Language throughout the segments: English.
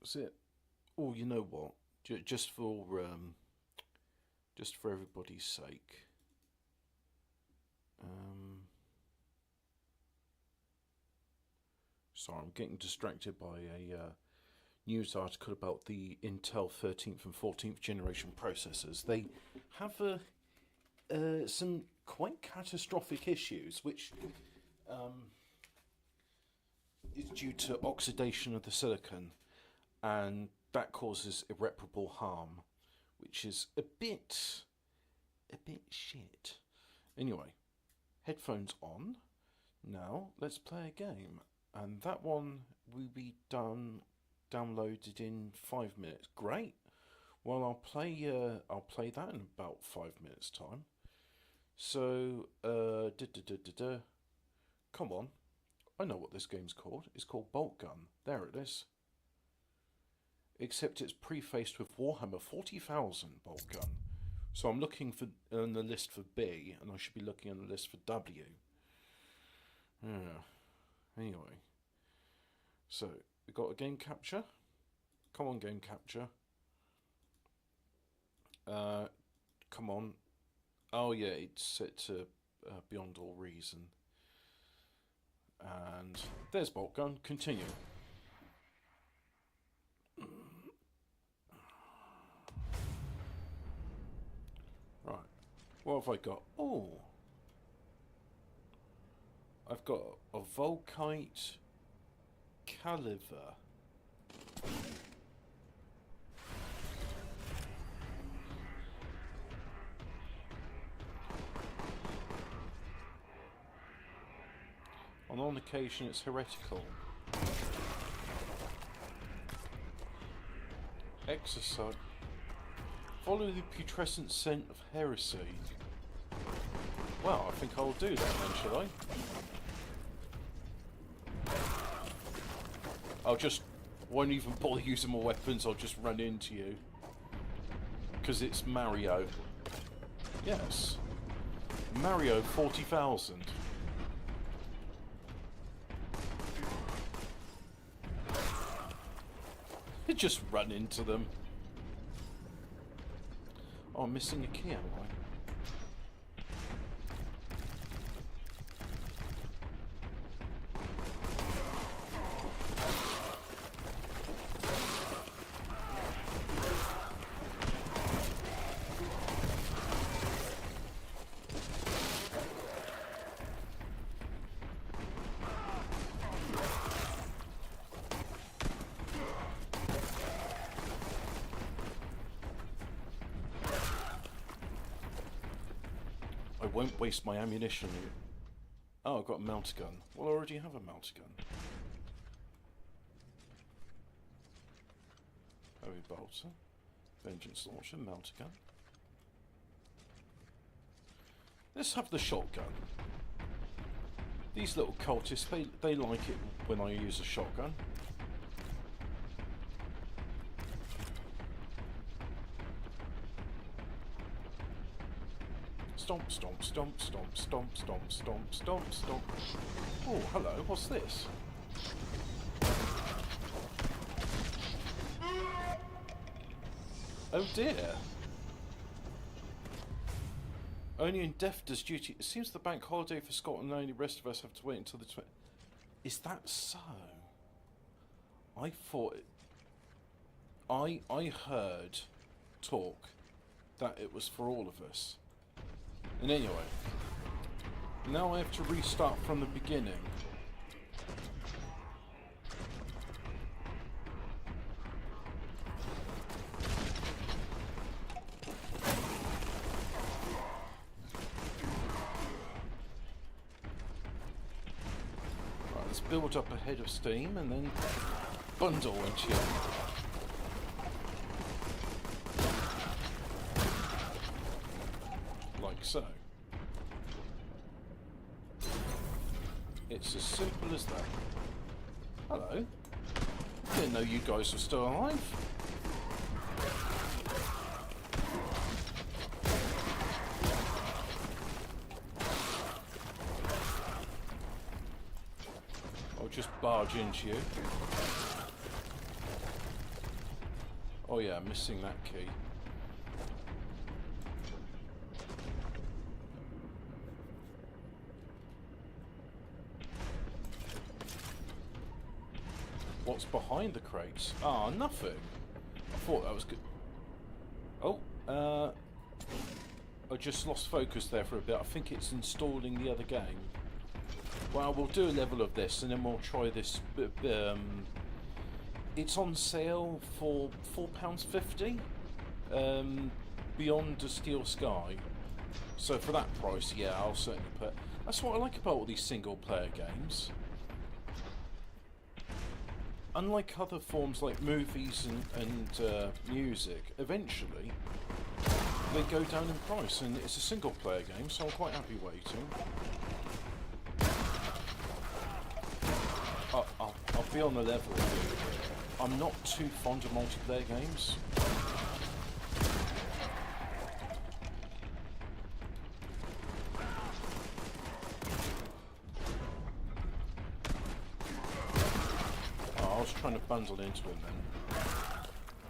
Was it? Oh, you know what? Just for everybody's sake. Sorry, I'm getting distracted by a news article about the Intel 13th and 14th generation processors. They have some quite catastrophic issues, which is due to oxidation of the silicon, and that causes irreparable harm, which is a bit shit. Anyway, headphones on. Now let's play a game, and that one will be downloaded in 5 minutes. Great. Well, I'll play that in about 5 minutes time. So, come on. I know what this game's called. It's called Bolt Gun. There it is. Except it's prefaced with Warhammer 40,000 Bolt Gun. So I'm looking for on the list for B, and I should be looking on the list for W. Yeah. Anyway. So, we got a game capture. Come on, game capture. Come on. Oh yeah, it's set to Beyond All Reason. And there's Bolt Gun. Continue. Right. What have I got? Oh. I've got a Volkite Caliver. On occasion it's heretical. Exercise. Follow the putrescent scent of heresy. Well, I think I'll do that then, shall I? Won't even bother using my weapons, I'll just run into you. Because it's Mario. Yes. Mario 40,000. Just run into them. Oh, I'm missing a key, am I? I won't waste my ammunition. Oh, I've got a mount gun. Well, I already have a mount gun. Heavy bolter. Vengeance launcher, mount gun. Let's have the shotgun. These little cultists, they like it when I use a shotgun. Stomp, stomp, stomp, stomp, stomp, stomp, stomp, stomp, stomp. Oh, hello, what's this? Oh dear. Only in death does duty. It seems the bank holiday for Scotland, and only the rest of us have to wait until the 20th. Is that so? I thought it... I heard talk that it was for all of us. And anyway, now I have to restart from the beginning. Right, let's build up a head of steam and then bundle into it. Like so. It's as simple as that. Hello. Didn't know you guys were still alive. I'll just barge into you. Oh yeah, missing that key. What's behind the crates? Ah, nothing. I thought that was good. Oh, I just lost focus there for a bit. I think it's installing the other game. Well, we'll do a level of this and then we'll try this. It's on sale for £4.50. Beyond a Steel Sky. So for that price, yeah, I'll certainly put. That's what I like about all these single-player games. Unlike other forms like movies and music, eventually they go down in price, and it's a single-player game, so I'm quite happy waiting. I'll be on the level. I'm not too fond of multiplayer games. I was trying to bundle into him then.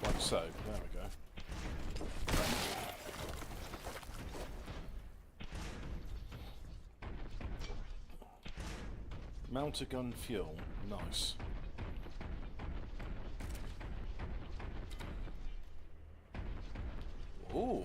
Like so. There we go. Mount a gun fuel. Nice. Ooh.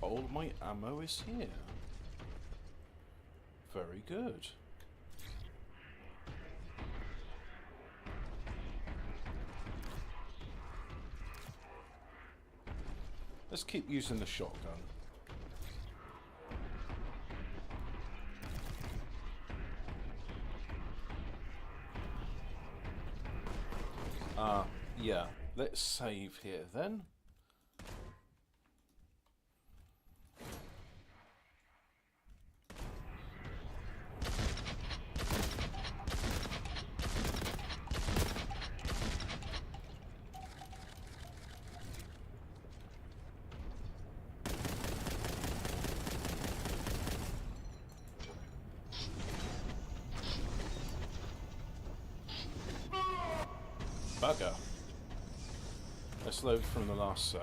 All my ammo is here. Very good. Let's keep using the shotgun. Yeah. Let's save here then. Bugger. Let's load from the last save.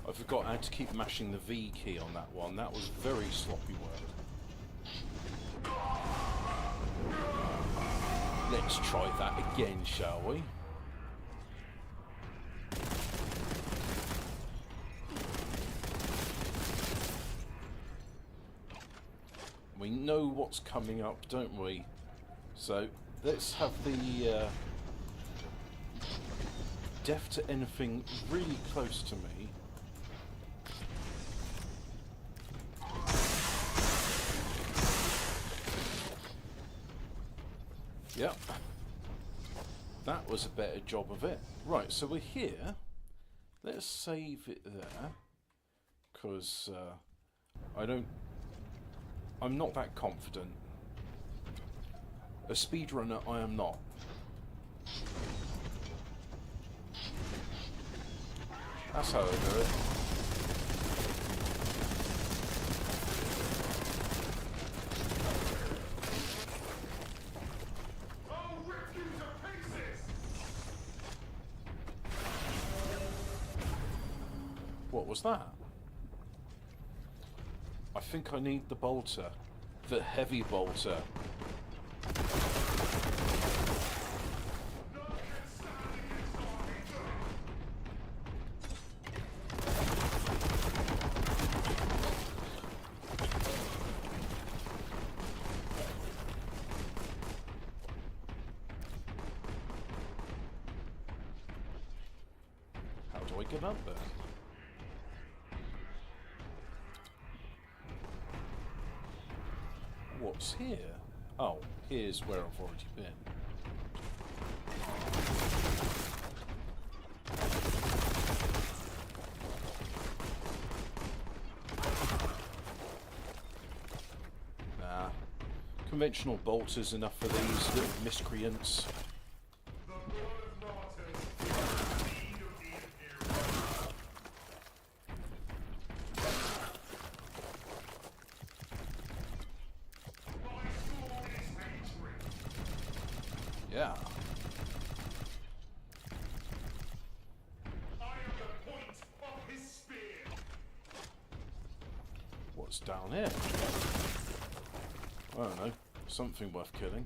I forgot I had to keep mashing the V key on that one. That was very sloppy work. Let's try that again, shall we? We know what's coming up, don't we? So let's have the death to anything really close to me. Yep, that was a better job of it. Right, so we're here. Let's save it there, because I'm not that confident. A speedrunner, I am not. That's how I do it. What was that? I think I need the bolter. The heavy bolter. How do I get up there? What's here? Oh, here's where I've already been. Nah. Conventional bolters enough for these little miscreants. Yeah. What's down here? I don't know. Something worth killing.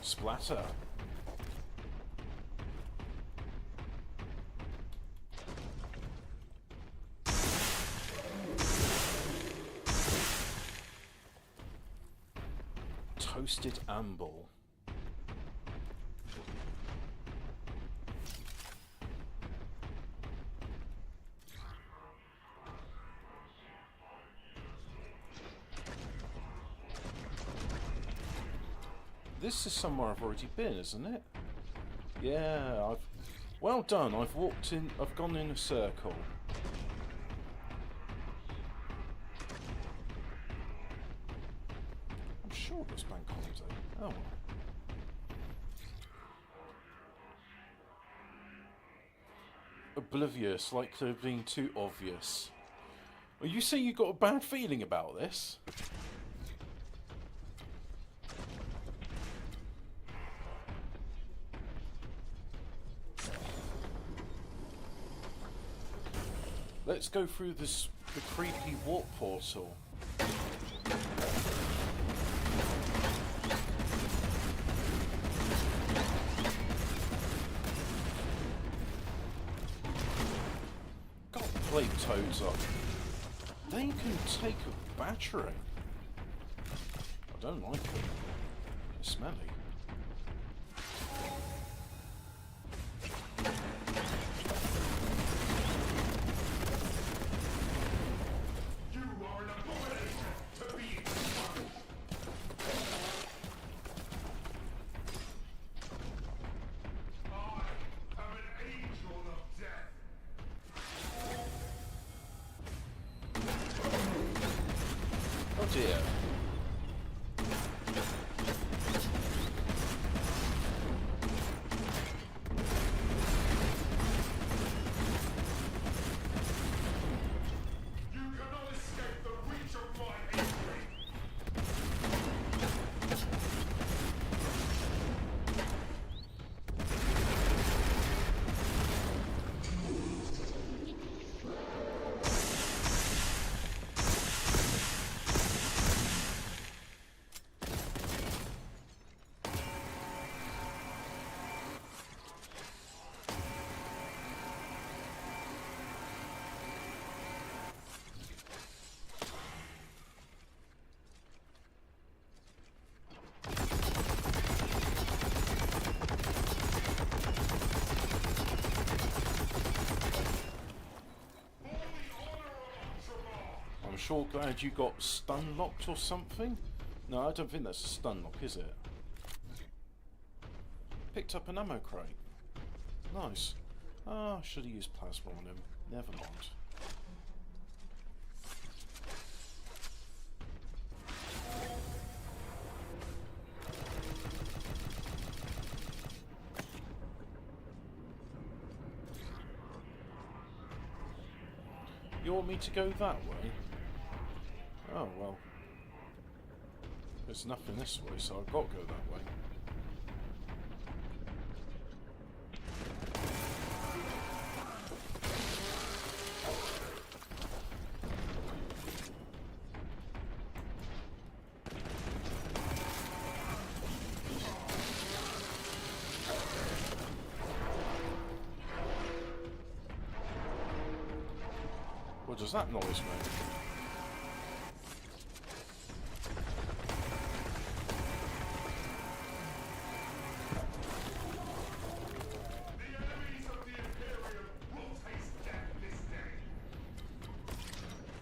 Splatter. Toasted amble. This is somewhere I've already been, isn't it? Yeah, I've... Well done, I've walked in... I've gone in a circle. I'm sure it was bank holiday. Oh well. Oblivious, like they're being too obvious. Are you saying you got a bad feeling about this? Let's go through the creepy warp portal. God, plague toads up. They can take a battery. I don't like it. It's smelly. Oh dear. Sure glad you got stun locked or something. No, I don't think that's a stun lock, is it? Picked up an ammo crate. Nice. Ah, I should have used plasma on him. Never mind. You want me to go that way? Oh, well. There's nothing this way, so I've got to go that way. What does that noise mean?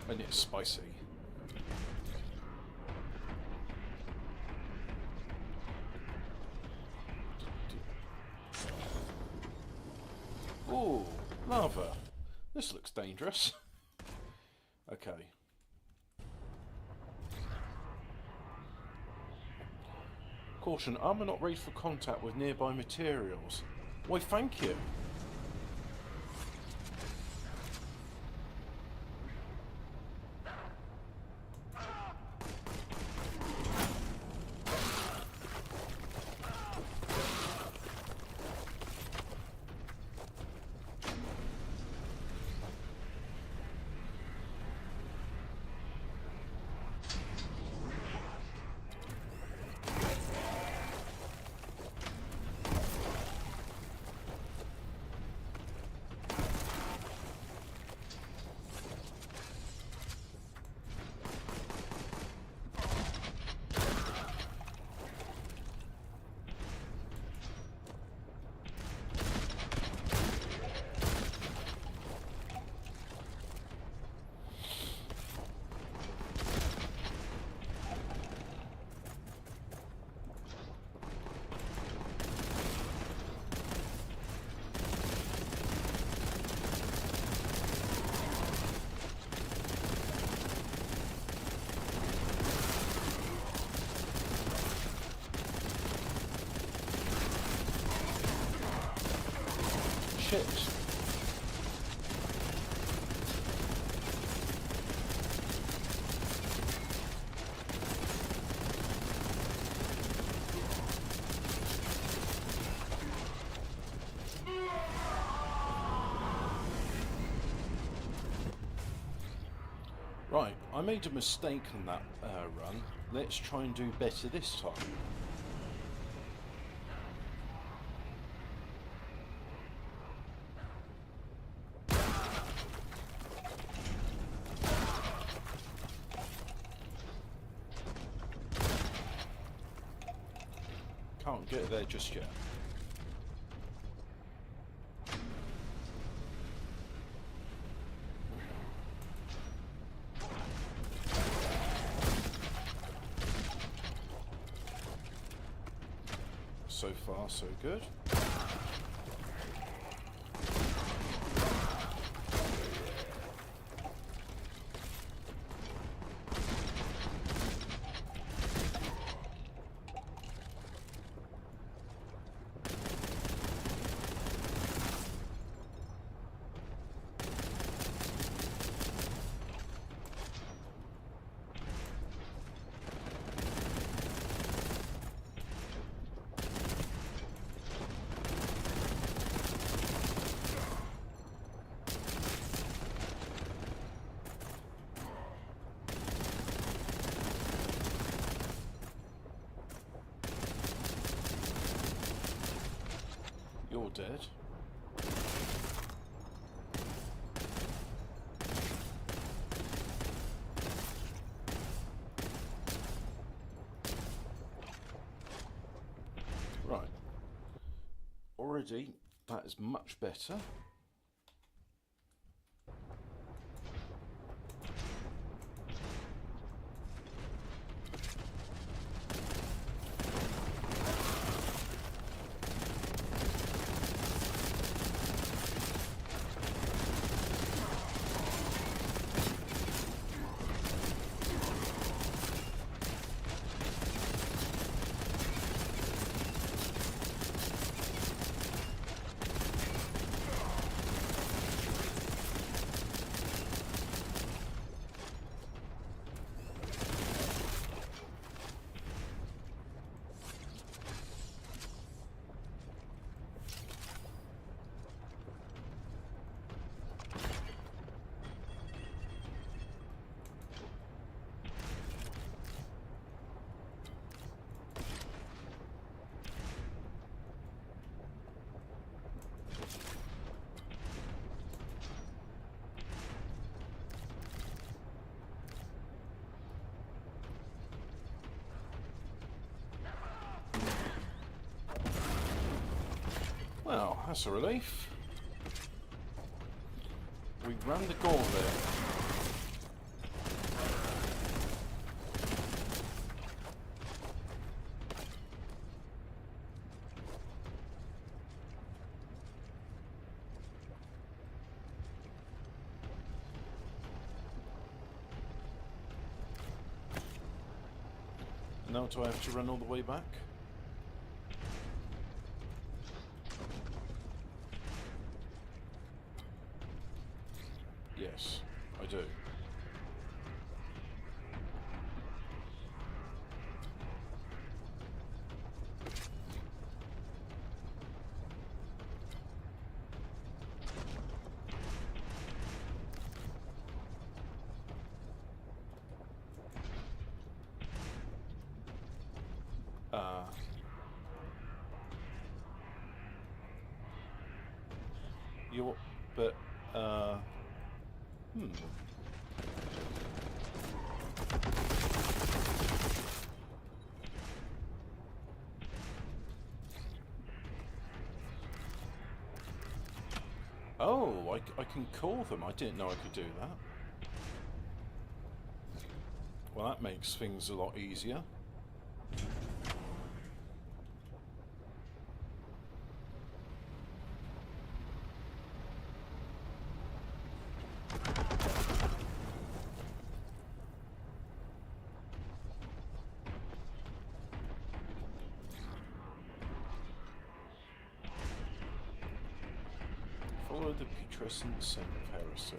And it's spicy. Ooh, lava. This looks dangerous. Okay. Caution, armour not ready for contact with nearby materials. Why, thank you. Shit. Right, I made a mistake on that run. Let's try and do better this time. Can't get there just yet. So far, so good. You're dead. Right. Already, that is much better. Well, that's a relief. We ran the gauntlet. Now do I have to run all the way back? Yes, I do. But, Oh, I can call them. I didn't know I could do that. Well, that makes things a lot easier. Follow the putrescent scent of heresy.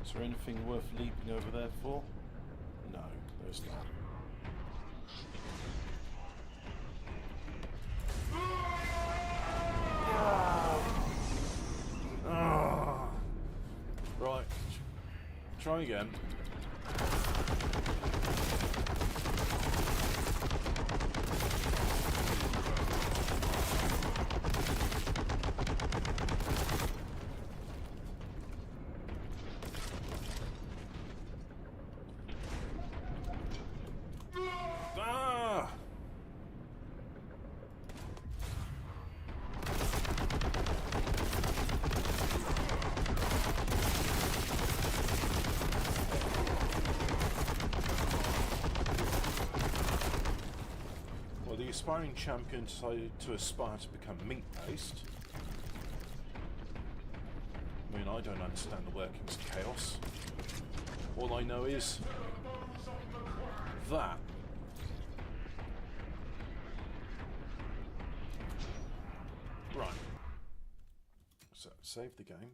Is there anything worth leaping over there for? No, there's not. Right, try again. The aspiring champion decided to aspire to become meat-based. I mean, I don't understand the workings of chaos. All I know is that. Right. So, save the game.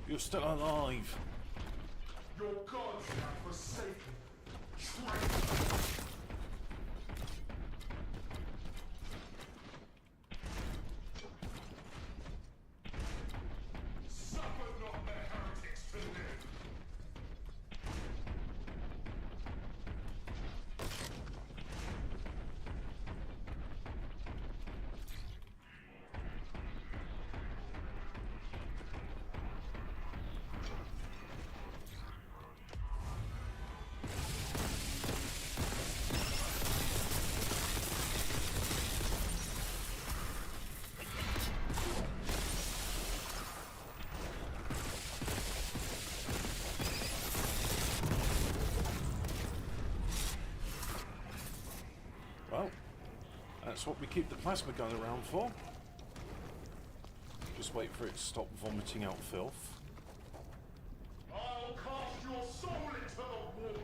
You're still alive. Your gods have forsaken. Traitor. Suffer not the heretics to live. That's what we keep the plasma gun around for. Just wait for it to stop vomiting out filth. I'll cast your soul into the water.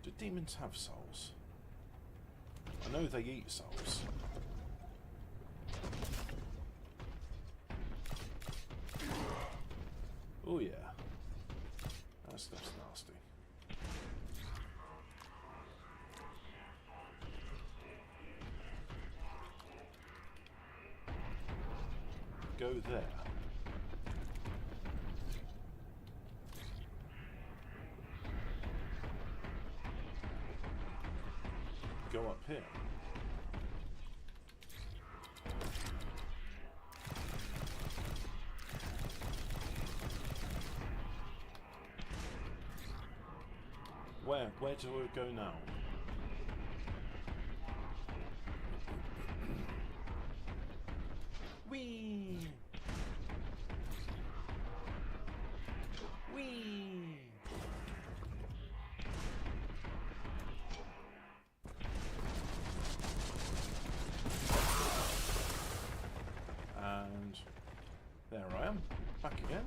Do demons have souls? I know they eat souls. Oh yeah. That stuff's nasty. Go there. Go up here. Where? Where do we go now? Whee! Whee! And there I am, back again.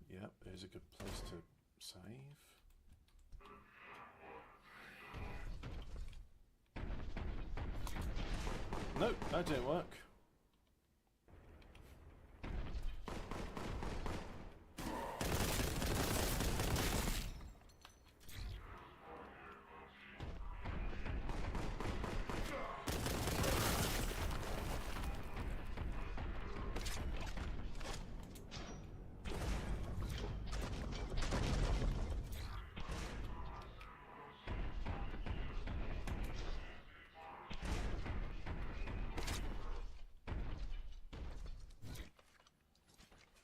Yep, there's a good place to save. Nope, that didn't work.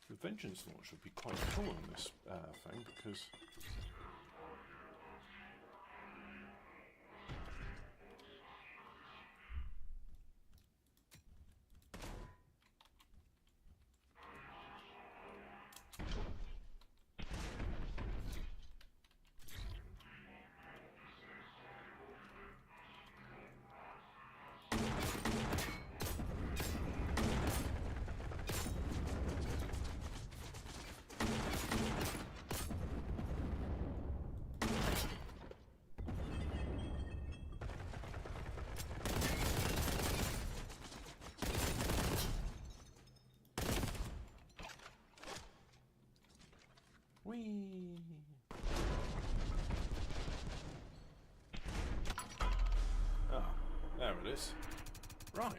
The Vengeance launch would be quite cool on this thing because whee. Ah, there it is. Right.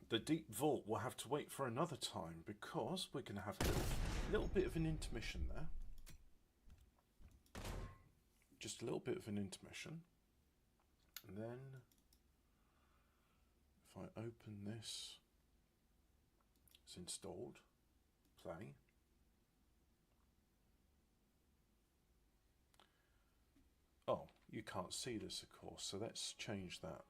The deep vault will have to wait for another time because we're going to have a little bit of an intermission there. Just a little bit of an intermission. And then if I open this, it's installed, play. Oh, you can't see this of course, so let's change that.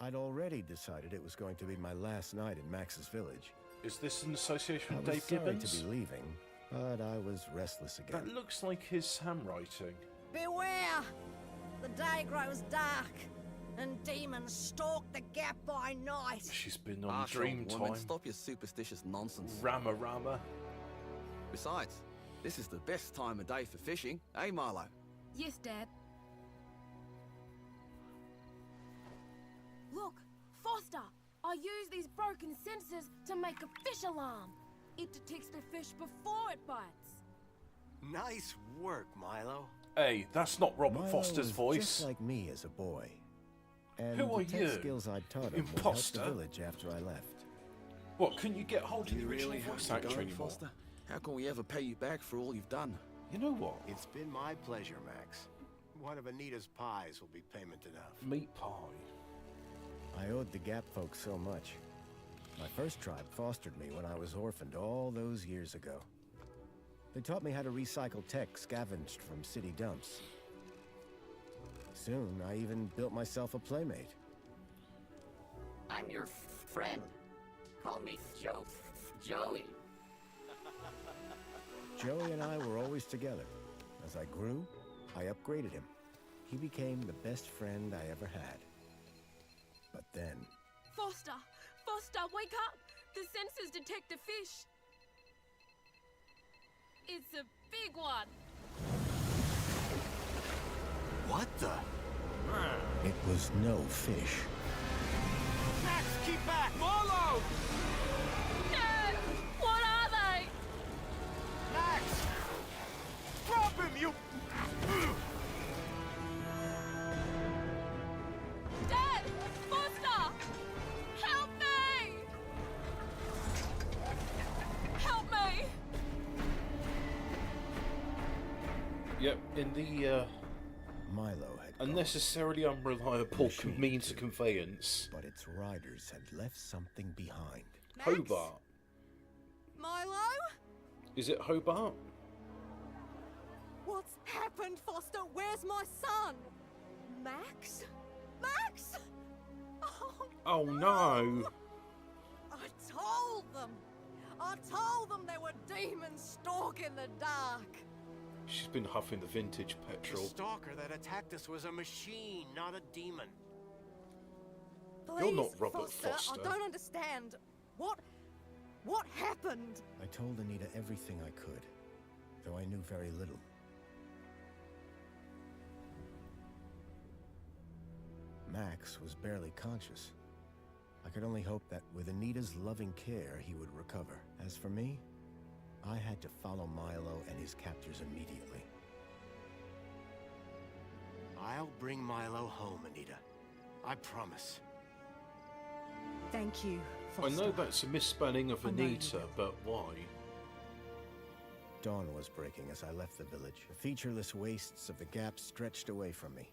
I'd already decided it was going to be my last night in Max's village. Is this an association I with was Dave sorry Gibbons? to be leaving, but I was restless again. That looks like his handwriting. Beware! The day grows dark, and demons stalk the gap by night. She's been on Marshal, dream woman, time. stop your superstitious nonsense. Rama Rama. Besides, this is the best time of day for fishing, eh, Milo? Yes, Dad. Look, Foster! I use these broken sensors to make a fish alarm. It detects the fish before it bites. Nice work, Milo. Hey, that's not Robert Milo Foster's was voice. just like me as a boy. And Who are the tech you? skills I'd taught him would help Imposter? the village after I left. What, couldn't you get hold of Do the you original really have voice to actor go, anymore? Foster? How can we ever pay you back for all you've done? You know what? It's been my pleasure, Max. One of Anita's pies will be payment enough. Meat pie. I owed the Gap folks so much. My first tribe fostered me when I was orphaned all those years ago. They taught me how to recycle tech scavenged from city dumps. Soon, I even built myself a playmate. I'm your friend. Call me Joey. Joey and I were always together. As I grew, I upgraded him. He became the best friend I ever had. But then, Foster! Foster, wake up! The sensors detect a fish. It's a big one. What the? it was no fish. Max, keep back! Milo! Dad! What are they? Max! Drop him, you... Dad! Foster! Help me! Help me! Yep, in the Milo had gone, unnecessarily unreliable Machine means of too. conveyance. but its riders had left something behind. Max? Hobart. Milo? Is it Hobart? What's happened, Foster? Where's my son? Max? Max? Oh, Oh no! I told them! I told them there were demons stalking the dark! She's been huffing the vintage The petrol. stalker that attacked us was a machine, not a demon. Please, not Robert Foster, Foster. I don't understand. What happened? I told Anita everything I could, though I knew very little. Max was barely conscious. I could only hope that with Anita's loving care, he would recover. As for me, I had to follow Milo and his captors immediately. I'll bring Milo home, Anita. I promise. Thank you, I Foster. know that's a misspelling of I know you Anita, will. but why? Dawn was breaking as I left the village. The featureless wastes of the Gap stretched away from me.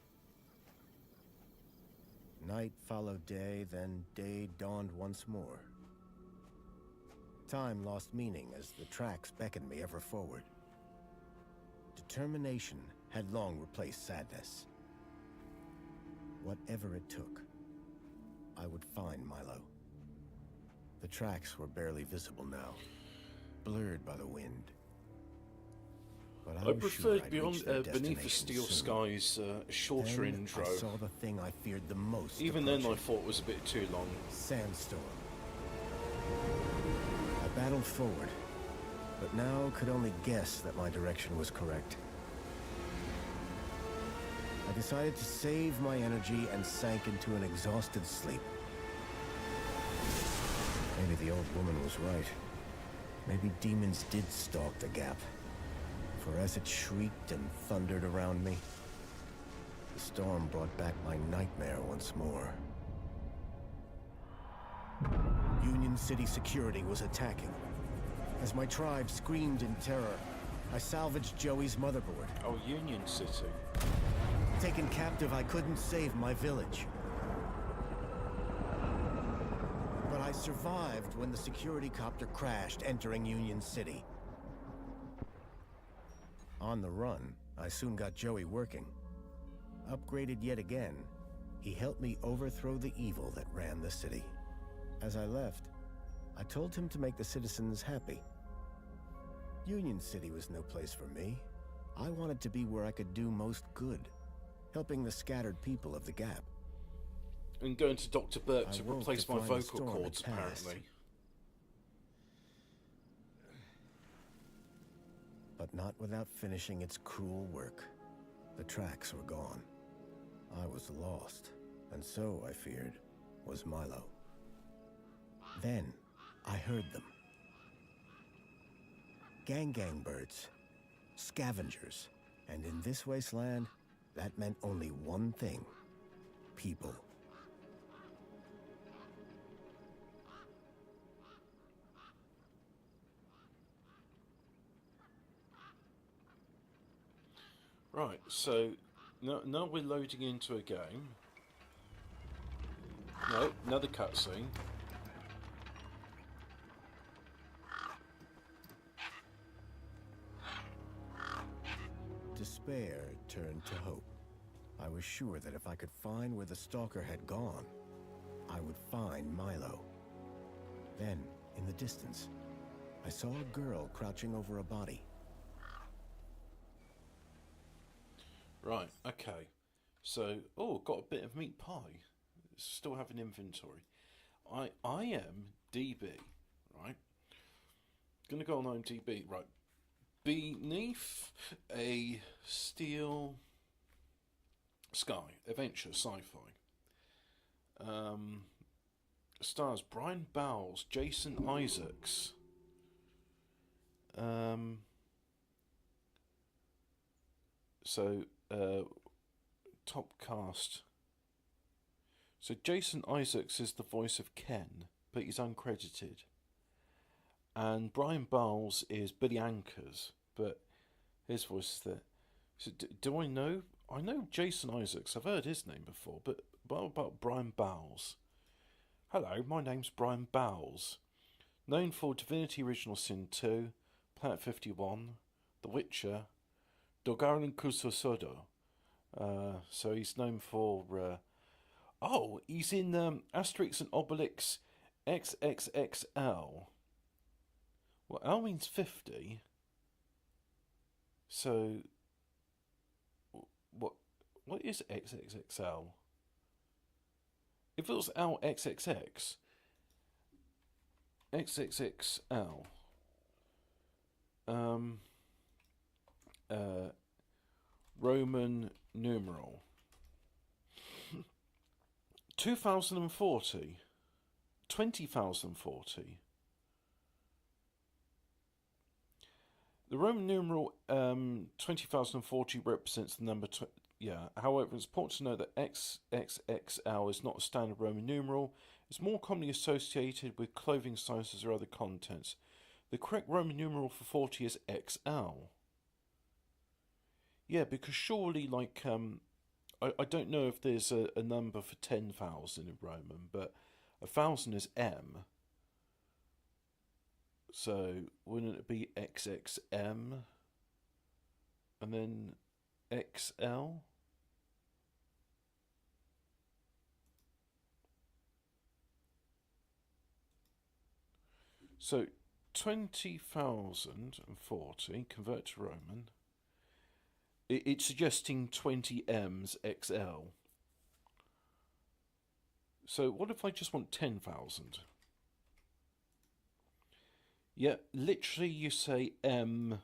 Night followed day, then day dawned once more. Time lost meaning as the tracks beckoned me ever forward. Determination had long replaced sadness. Whatever it took, I would find Milo. The tracks were barely visible now, blurred by the wind. But I was preferred sure I'd Beyond reach their Beneath the destination Steel soon. Skies shorter Then intro. I saw the thing I feared the most. Even then, I approaching. thought it was a bit too long. Sandstorm. I battled forward, but now could only guess that my direction was correct. I decided to save my energy and sank into an exhausted sleep. Maybe the old woman was right. Maybe demons did stalk the Gap. For as it shrieked and thundered around me, the storm brought back my nightmare once more. Union City security was attacking. As my tribe screamed in terror, I salvaged Joey's motherboard. Oh, Union City. Taken captive, I couldn't save my village. But I survived when the security copter crashed, entering Union City. On the run, I soon got Joey working. Upgraded yet again, he helped me overthrow the evil that ran the city. As I left, I told him to make the citizens happy. Union City was no place for me. I wanted to be where I could do most good, helping the scattered people of the Gap. And going to Dr. Burke I to woke replace to my find the vocal storm had cords, passed. apparently. But not without finishing its cruel work. The tracks were gone. I was lost, and so, I feared, was Milo. Then, I heard them. Gang birds, scavengers, and in this wasteland, that meant only one thing: people. Right, so now we're loading into a game. No, another cutscene. Despair turned to hope. I was sure that if I could find where the stalker had gone, I would find Milo. Then, in the distance, I saw a girl crouching over a body. Right, okay. So, oh, got a bit of meat pie. Still have an inventory. I am DB, right? Gonna go on IMDb, right. Beneath a Steel Sky, adventure, sci-fi. Stars Brian Bowles, Jason Isaacs. Top cast. So Jason Isaacs is the voice of Ken, but he's uncredited. And Brian Bowles is Billy Ankers, but his voice is there. So do I know? I know Jason Isaacs. I've heard his name before, but what about Brian Bowles? Hello, my name's Brian Bowles. Known for Divinity Original Sin 2, Planet 51, The Witcher, Dogaran Kusosodo. So he's known for... he's in Asterix and Obelix XXXL. Well, L means 50. So, what is XXXL? If it was LXXX, XXXL, Roman numeral. 2040. 20,040. The Roman numeral 20,040 represents the number. However, it's important to know that XXXL is not a standard Roman numeral. It's more commonly associated with clothing sizes or other contents. The correct Roman numeral for 40 is XL. Yeah, because surely, like, I don't know if there's a number for 10,000 in Roman, but 1,000 is M. So, wouldn't it be XXM? And then XL? So, 20,040, convert to Roman. It's suggesting 20 M's XL. So, what if I just want 10,000? Yeah, literally you say M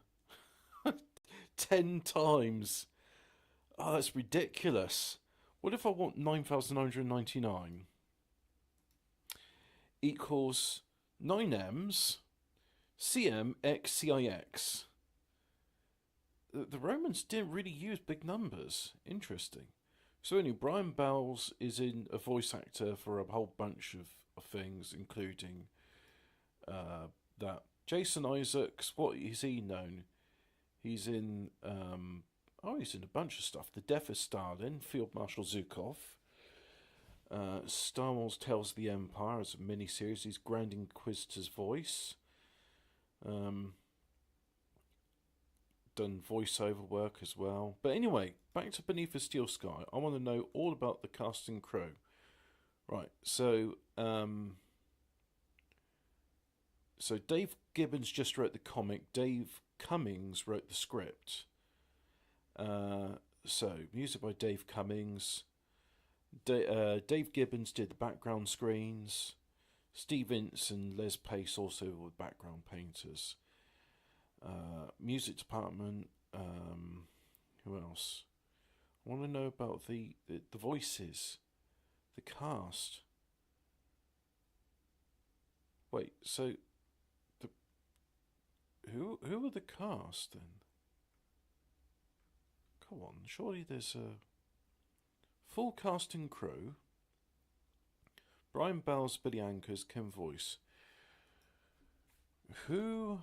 10 times. Oh, that's ridiculous. What if I want 9,999? Equals 9M's CM X CIX. The Romans didn't really use big numbers. Interesting. So anyway, Brian Bowles is in a voice actor for a whole bunch of things, including that. Jason Isaacs, what is he known? He's in he's in a bunch of stuff. The Death of Stalin, Field Marshal Zhukov. Star Wars Tales of the Empire as a miniseries. He's Grand Inquisitor's voice. Done voiceover work as well. But anyway, back to Beneath a Steel Sky. I want to know all about the cast and crew. Right, so So Dave Gibbons just wrote the comic. Dave Cummings wrote the script. So music by Dave Cummings. Dave Gibbons did the background screens. Steve Ince and Les Pace also were background painters. Music department. Who else? I want to know about the voices, the cast. Wait, so who are the cast then? Come on, surely there's a full cast and crew. Brian Bell's Billy Anchors, Ken Voice. Who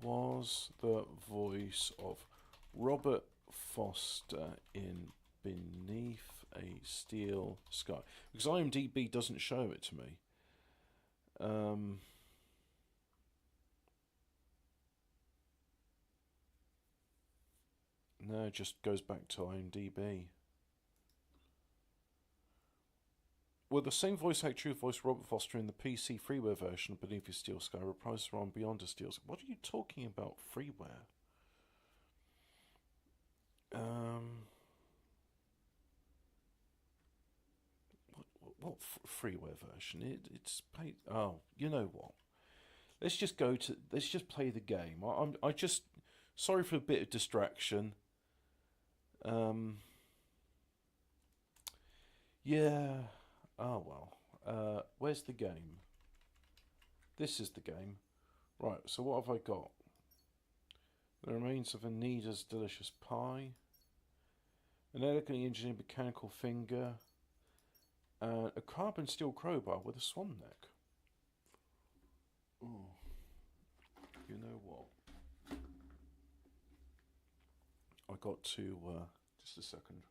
was the voice of Robert Foster in Beneath a Steel Sky? Because IMDb doesn't show it to me. No, it just goes back to IMDb. Well, the same voice actor who voiced Robert Foster in the PC freeware version of Beneath a Steel Sky reprised from Beyond a Steel Sky. What are you talking about, freeware? What freeware version? It's paid. Oh, you know what? Let's just play the game. I just sorry for a bit of distraction. Yeah. Oh well. Where's the game? This is the game. Right, so what have I got? The remains of Anida's delicious pie. An elegantly engineered mechanical finger. And a carbon steel crowbar with a swan neck. Ooh. You know what? I got to... just a second.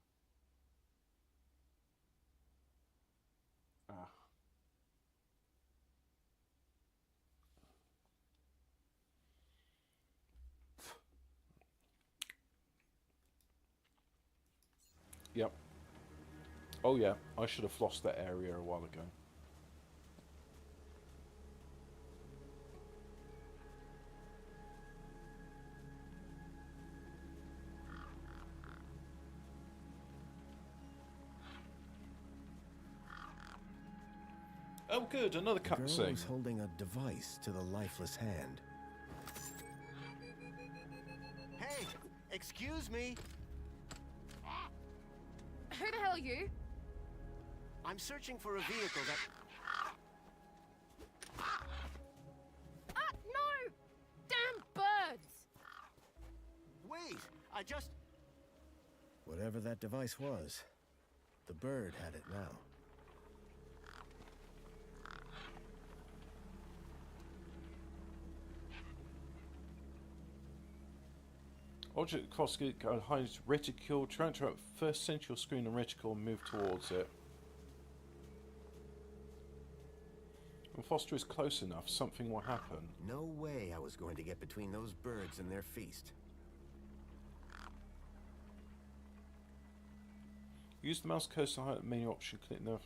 Yep. Oh yeah, I should have flossed that area a while ago. Oh good, another The girl cutscene. was holding a device to the lifeless hand. Hey, excuse me. Who the hell are you? I'm searching for a vehicle that... Ah, no! Damn birds! Wait, I just... Whatever that device was, the bird had it now. Object across hides reticule. Try to first center your screen on reticule and move towards it. When Foster is close enough, something will happen. No way I was going to get between those birds and their feast. Use the mouse cursor to highlight the menu option. Click the...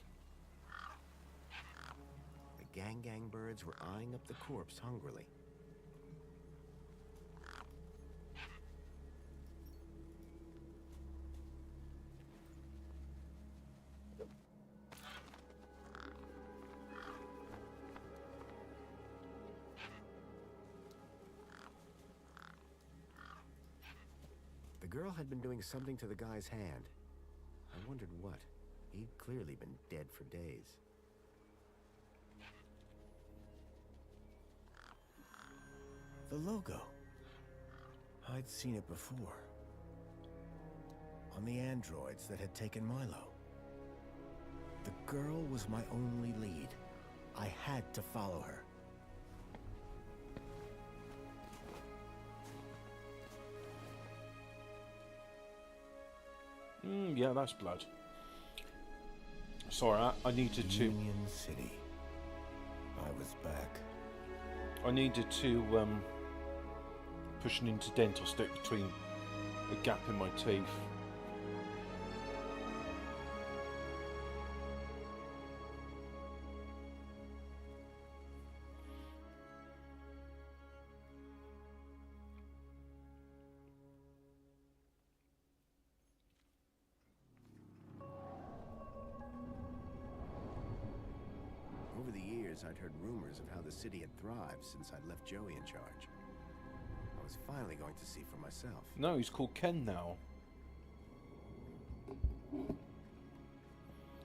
The gang birds were eyeing up the corpse hungrily. The girl had been doing something to the guy's hand. I wondered what. He'd clearly been dead for days. The logo. I'd seen it before. On the androids that had taken Milo. The girl was my only lead. I had to follow her. Yeah, that's blood. Sorry, I needed to... Union City. I was back. I needed to push an interdental stick between a gap in my teeth. years, I'd heard rumors of how the city had thrived since I'd left Joey in charge. I was finally going to see for myself. No, he's called Ken now.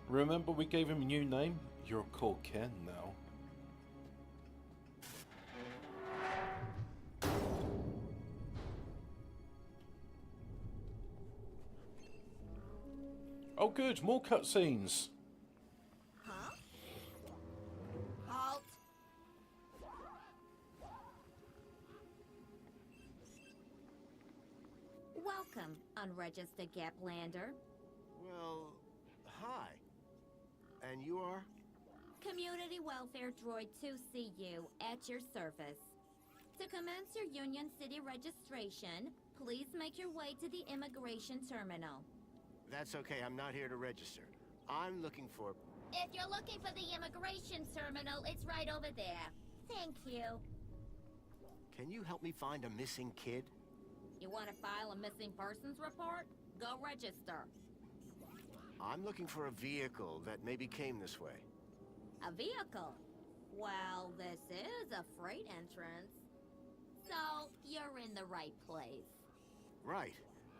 Remember we gave him a new name? You're called Ken now. Oh good, more cutscenes. Huh? Halt! Welcome, unregistered Gaplander. Well, hi. And you are? Community Welfare Droid 2CU at your service. To commence your Union City registration, please make your way to the immigration terminal. That's okay, I'm not here to register. I'm looking for... If you're looking for the immigration terminal, it's right over there. Thank you. Can you help me find a missing kid? You want to file a missing persons report? Go register. I'm looking for a vehicle that maybe came this way. A vehicle? Well, this is a freight entrance. So, you're in the right place. Right.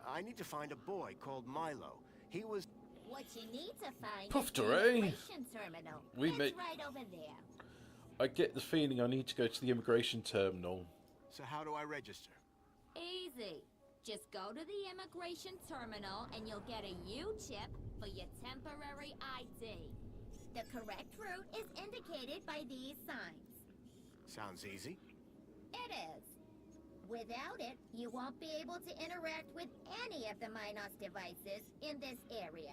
I need to find a boy called Milo. He was... What you need to find Puff is the Duray. immigration terminal. We It's make- right over there. I get the feeling I need to go to the immigration terminal. So how do I register? Easy. Just go to the immigration terminal and you'll get a U-chip for your temporary ID. The correct route is indicated by these signs. Sounds easy. It is. Without it, you won't be able to interact with any of the Minos devices in this area.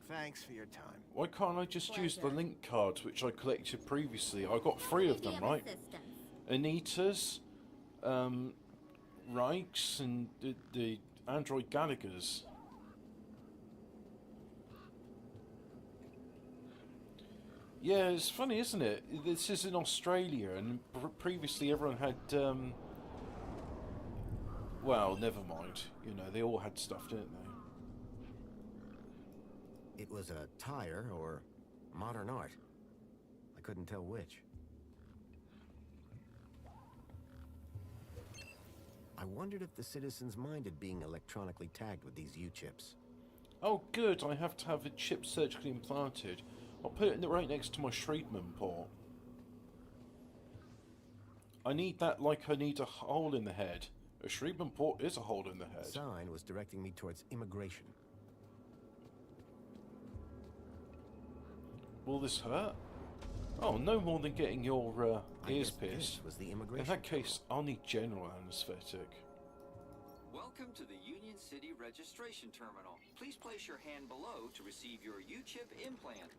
Thanks for your time. Why can't I just use the Pleasure. link cards which I collected previously? I got 3 of them, Need right? assistance. Anita's, Reich's, and the Android Gallagher's. Yeah, it's funny, isn't it? This is in Australia, and previously everyone had, well, never mind. You know, they all had stuff, didn't they? It was a tire or modern art. I couldn't tell which. I wondered if the citizens minded being electronically tagged with these U-chips. Oh, good. I have to have a chip surgically implanted. I'll put it right next to my Shriekman port. I need that like I need a hole in the head. A Shriekman port is a hole in the The head. sign was directing me towards immigration. Will this hurt? Oh, no more than getting your I ears guess pierced. this was the In immigration that case, I'll need general anesthetic. Welcome to the Union City Registration Terminal. Please place your hand below to receive your U-chip implant.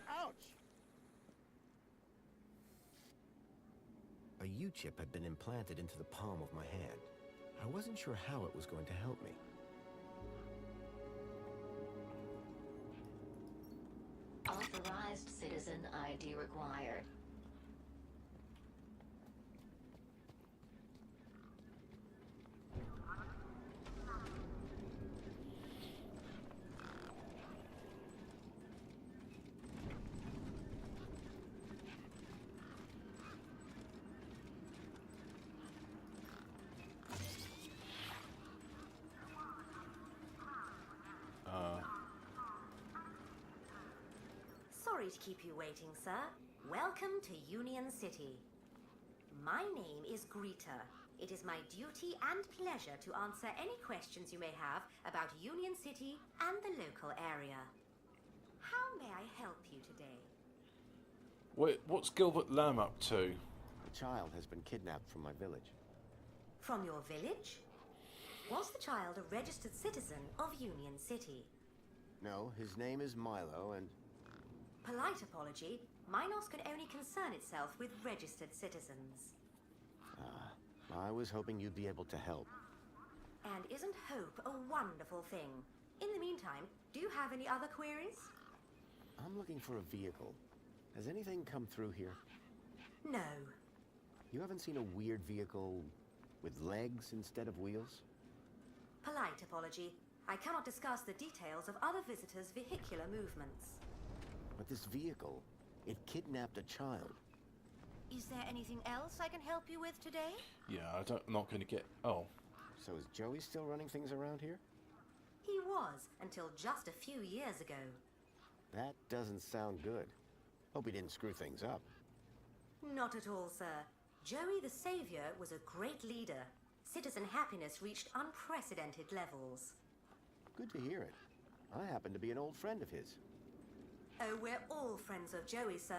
Ouch! A U-chip had been implanted into the palm of my hand. I wasn't sure how it was going to help me. Authorized citizen ID required. Sorry to keep you waiting, sir. Welcome to Union City. My name is Greta. It is my duty and pleasure to answer any questions you may have about Union City and the local area. How may I help you today? Wait, what's Gilbert Lamb up to? A child has been kidnapped from my village. From your village? Was the child a registered citizen of Union City? No, his name is Milo, and... Polite apology, Minos can only concern itself with registered citizens. I was hoping you'd be able to help. And isn't hope a wonderful thing? In the meantime, do you have any other queries? I'm looking for a vehicle. Has anything come through here? No. You haven't seen a weird vehicle with legs instead of wheels? Polite apology. I cannot discuss the details of other visitors' vehicular movements. But this vehicle. It kidnapped a child. Is there anything else I can help you with today? Yeah, I'm not going to get... Oh. So is Joey still running things around here? He was, until just a few years ago. That doesn't sound good. Hope he didn't screw things up. Not at all, sir. Joey the Savior was a great leader. Citizen happiness reached unprecedented levels. Good to hear it. I happen to be an old friend of his. Oh, we're all friends of Joey, sir.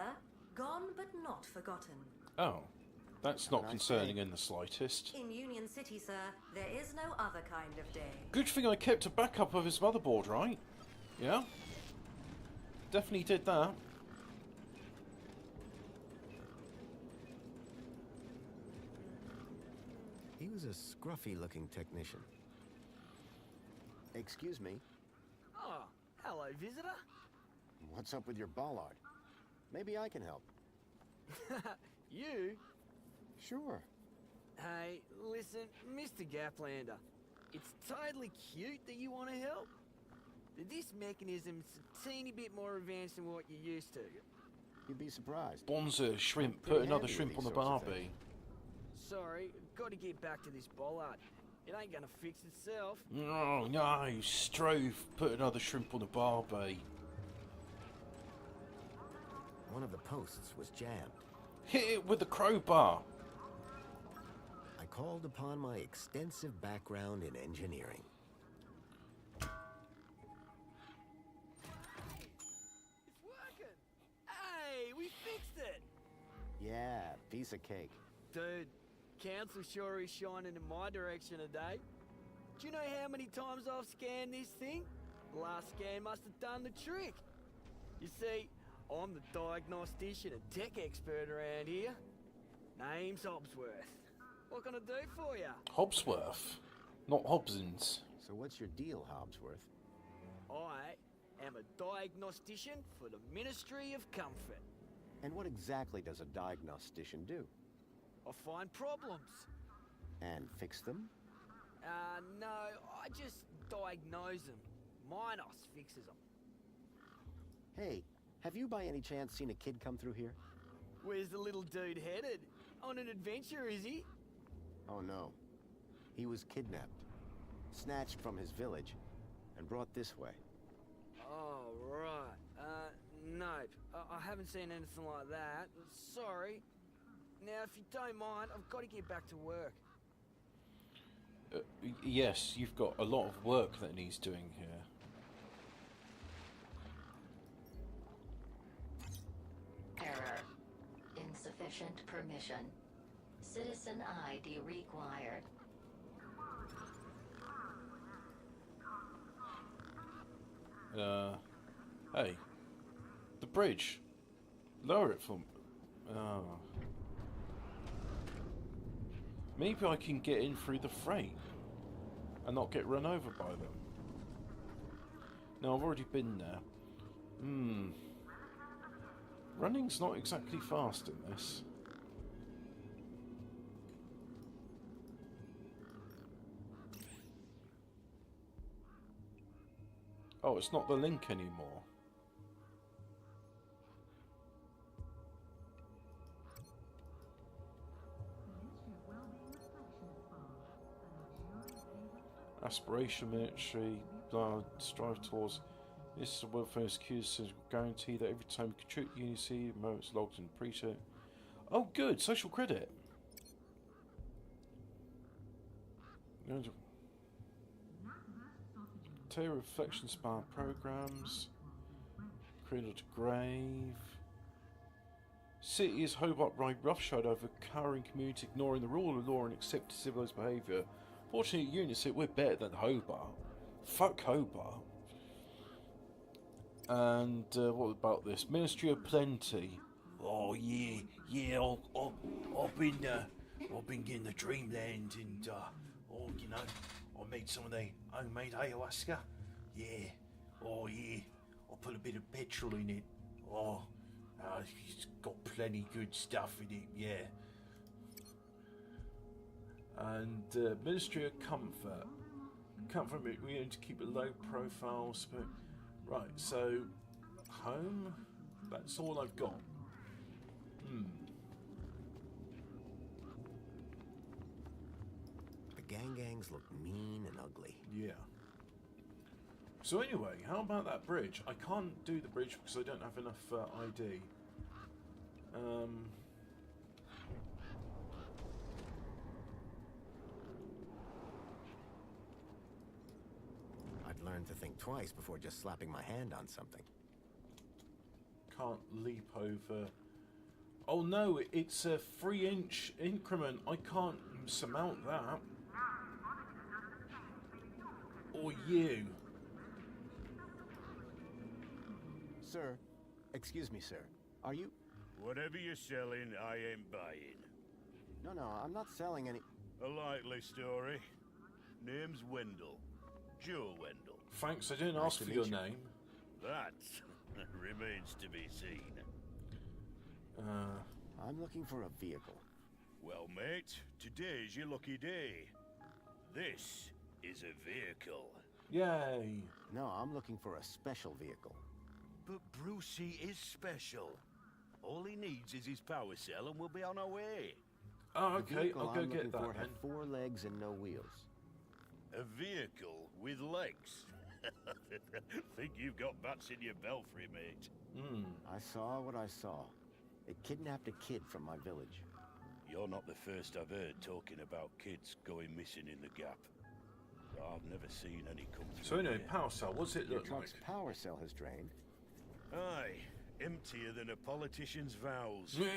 Gone but not forgotten. Oh. That's not concerning in the slightest. In Union City, sir, there is no other kind of day. Good thing I kept a backup of his motherboard, right? Yeah? Definitely did that. He was a scruffy-looking technician. Excuse me. Oh, hello, visitor. What's up with your bollard? Maybe I can help. You? Sure. Hey, listen, Mr. Gaplander. It's totally cute that you want to help. But this mechanism's a teeny bit more advanced than what you're used to. You'd be surprised. Bonza shrimp. Pretty Put another handy with shrimp on these the sorts of barbie. things. Sorry, got to get back to this bollard. It ain't gonna fix itself. Oh no, Strove. Put another shrimp on the barbie. One of the posts was jammed. Hit it with the crowbar. I called upon my extensive background in engineering. It's working! Hey, we fixed it! Yeah, piece of cake. Dude, Council sure is shining in my direction today. Do you know how many times I've scanned this thing? The last scan must have done the trick. You see, I'm the diagnostician and tech expert around here. Name's Hobsworth. What can I do for you? Hobsworth, not Hobsons. So what's your deal, Hobsworth? I am a diagnostician for the Ministry of Comfort. And what exactly does a diagnostician do? I find problems. And fix them? No, I just diagnose them. Minos fixes them. Hey, have you by any chance seen a kid come through here? Where's the little dude headed? On an adventure, is he? Oh no. He was kidnapped, snatched from his village, and brought this way. Oh, right. Nope. I haven't seen anything like that. Sorry. Now, if you don't mind, I've got to get back to work. Yes, you've got a lot of work that needs doing here. Error. Insufficient permission. Citizen ID required. Hey. The bridge. Lower it from... Oh. Maybe I can get in through the freight and not get run over by them. No, I've already been there. Running's not exactly fast in this. Oh, it's not the link anymore. Aspiration military, strive towards. This is a welfare security system guarantee that every time you contribute Unity, moments logged in preset. Oh, good, social credit. Terror reflection span programs. Cradle to grave. City is Hobart by roughshod over cowering community, ignoring the rule of law and accepting civilized behaviour. Fortunately, Unity, we're better than Hobart. Fuck Hobart. And what about this? Ministry of Plenty. Oh yeah, I've been getting the Dreamland, and you know, I made some of the homemade ayahuasca. Yeah, oh yeah, I put a bit of petrol in it. Oh, it's got plenty good stuff in it. Yeah. And Ministry of Comfort. Comfort, we need to keep a low profile. Right, so home. That's all I've got. The gangs look mean and ugly. Yeah. So anyway, how about that bridge? I can't do the bridge because I don't have enough ID. I'd learn to think twice before just slapping my hand on something. Can't leap over. Oh no, it's a 3-inch increment. I can't surmount that. Or you. Sir, excuse me, sir. Are you... Whatever you're selling, I ain't buying. No, I'm not selling any... A likely story. Name's Wendell. Joe Wendell. Thanks, I didn't Nice ask to for meet your you. name. That remains to be seen. I'm looking for a vehicle. Well, mate, today's your lucky day. This is a vehicle. Yay. No, I'm looking for a special vehicle. But Brucey is special. All he needs is his power cell and we'll be on our way. Oh, The okay, vehicle I'll go I'm get looking that for then. had 4 legs and no wheels. A vehicle with legs. Think you've got bats in your belfry, mate. I saw what I saw. It kidnapped a kid from my village. You're not the first I've heard talking about kids going missing in the Gap. I've never seen any come through. So anyway, here. power cell, what's it Your look like? truck's power cell has drained. Aye, emptier than a politician's vows. Yeah.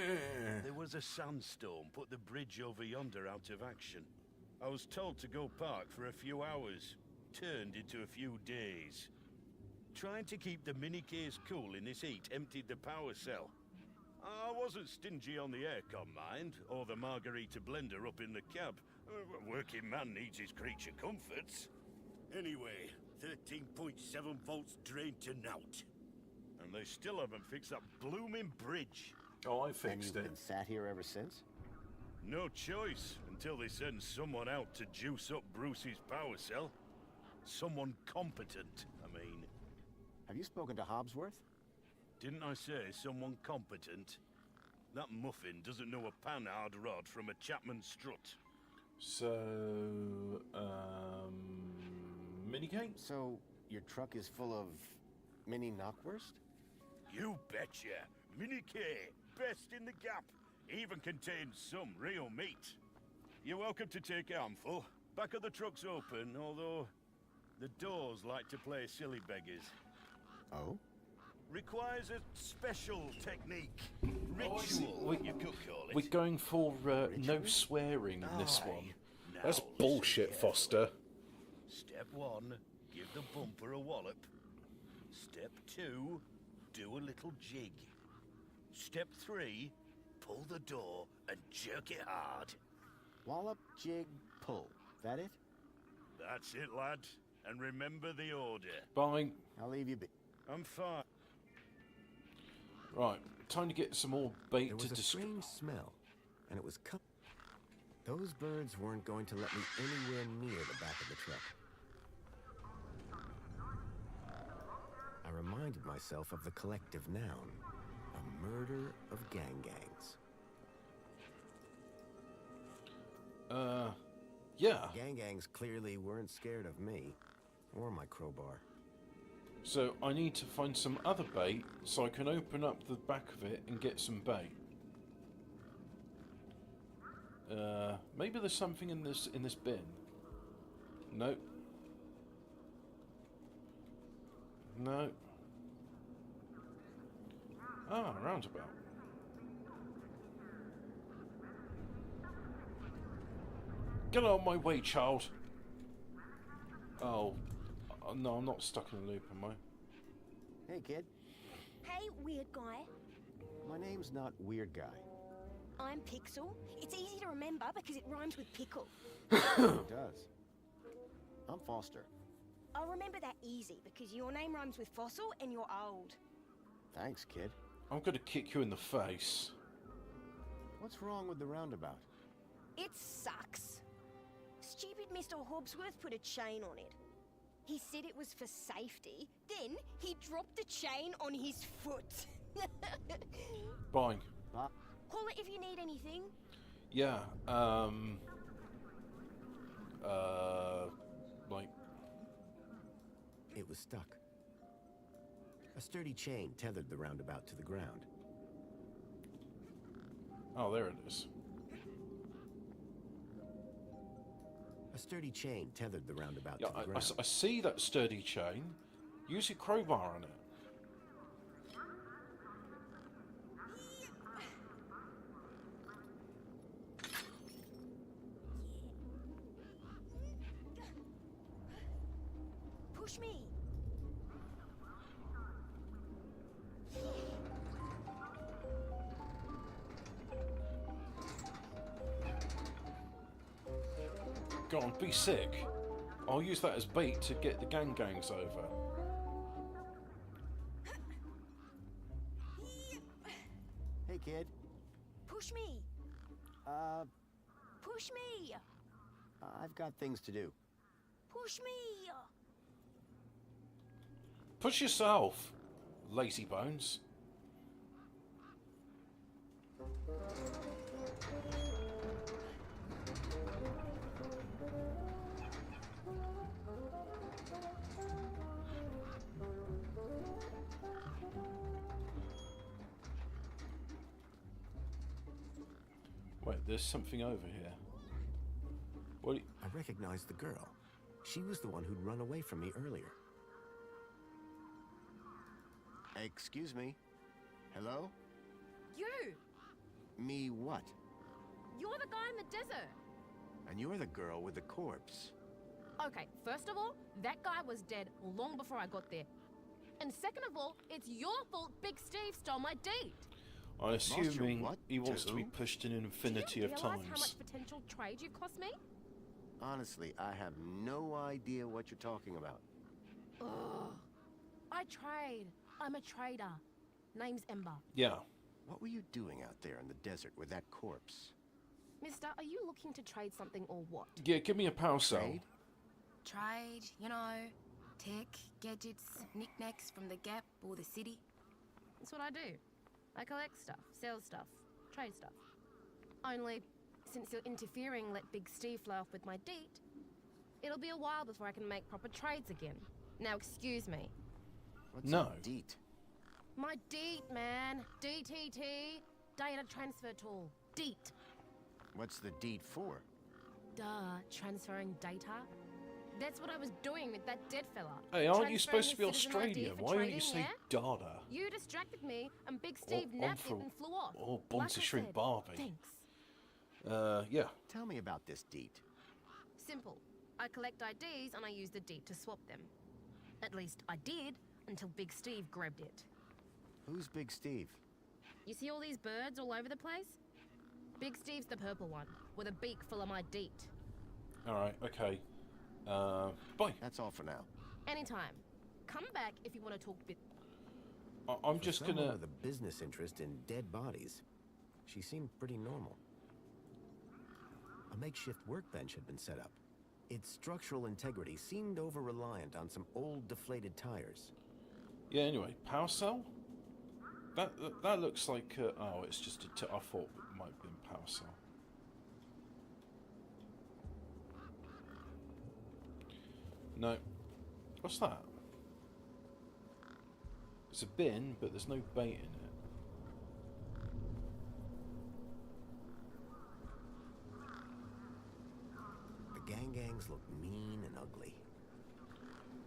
There was a sandstorm put the bridge over yonder out of action. I was told to go park for a few hours. Turned into a few days. Trying to keep the mini case cool in this heat emptied the power cell. I wasn't stingy on the aircon, mind, or the margarita blender up in the cab. A working man needs his creature comforts. Anyway, 13.7 volts drained to naught. And they still haven't fixed that blooming bridge. Oh, I And fixed you've it. been sat here ever since? No choice, until they send someone out to juice up Brucey's power cell. Someone competent, I mean. Have you spoken to Hobbsworth? Didn't I say someone competent? That muffin doesn't know a panhard rod from a Chapman strut. So, minicate? So, your truck is full of mini knockwurst? You betcha! Mini K, best in the Gap. Even contains some real meat. You're welcome to take a handful. Back of the truck's open, although the doors like to play silly beggars. Oh? Requires a special technique. Oh, I see. Ritual, you could call it. We're going for no swearing in this Aye. one. Now That's listen bullshit, carefully. Foster. Step 1, give the bumper a wallop. Step 2, do a little jig. Step 3, pull the door and jerk it hard. Wallop, jig, pull. That it? That's it, lad. And remember the order. Bye. I'll leave you be. I'm fine. Right, time to get some more bait There to was a destroy. strange smell, and it was cut. Those birds weren't going to let me anywhere near the back of the truck. I reminded myself of the collective noun, a murder of gangs. Yeah. Gangs clearly weren't scared of me, or my crowbar. So I need to find some other bait so I can open up the back of it and get some bait. Maybe there's something in this bin. Nope. No. Ah, roundabout. Get out of my way, child. Oh, no, I'm not stuck in a loop, am I? Hey, kid. Hey, weird guy. My name's not Weird Guy. I'm Pixel. It's easy to remember because it rhymes with pickle. It does. I'm Foster. I'll remember that easy because your name rhymes with fossil and you're old. Thanks, kid. I'm gonna kick you in the face. What's wrong with the roundabout? It sucks. Stupid Mr. Hobbsworth put a chain on it. He said it was for safety, then he dropped the chain on his foot. Bye. Bye. Call it if you need anything. Yeah, like... It was stuck. A sturdy chain tethered the roundabout to the ground. Oh, there it is. A sturdy chain tethered the roundabout Yeah, to the I ground. see that sturdy chain. Use your crowbar on it. Push me. Go on, be sick. I'll use that as bait to get the gangs over. Hey, kid. Push me. Push me. I've got things to do. Push me. Push yourself, lazy bones. Wait, there's something over here. What? I recognized the girl. She was the one who'd run away from me earlier. Excuse me. Hello? You. Me what? You're the guy in the desert. And you're the girl with the corpse. Okay, first of all, that guy was dead long before I got there. And second of all, it's your fault Big Steve stole my date. I'm assuming what? he wants to be Two? pushed an infinity Do you of realize times. how much potential trade you cost me? Honestly, I have no idea what you're talking about. Ugh. I trade. I'm a trader. Name's Ember. Yeah. What were you doing out there in the desert with that corpse? Mister, are you looking to trade something or what? Yeah, give me a power cell. Trade? Trade, you know, tech, gadgets, knickknacks from the Gap or the city. That's what I do. I collect stuff, sell stuff, trade stuff. Only, since you're interfering, let Big Steve fly off with my deet, it'll be a while before I can make proper trades again. Now, excuse me. What's No. a deet? My deet, man. DTT. Data transfer tool. Deet. What's the deet for? Duh, transferring data. That's what I was doing with that dead fella. Hey, aren't you Transferring supposed to be his citizen ID Australian? for Why don't trading, you say yeah? data? You distracted me, and Big Steve I'm nabbed it from- and flew off. Oh, Bonza Like I Shrimp said, Barbie. Thanks. Yeah. Tell me about this deet. Simple. I collect IDs and I use the deed to swap them. At least I did, until Big Steve grabbed it. Who's Big Steve? You see all these birds all over the place? Big Steve's the purple one, with a beak full of my deet. Alright, okay. Bye. That's all for now. Anytime. Come back if you want to talk bit. I'm For just someone gonna... with a business interest in dead bodies, she seemed pretty normal. A makeshift workbench had been set up. Its structural integrity seemed over-reliant on some old deflated tires. Yeah, anyway, power cell? That looks like... oh, it's just a... I thought it might have been power cell. No. What's that? It's a bin, but there's no bait in it. The gangs look mean and ugly.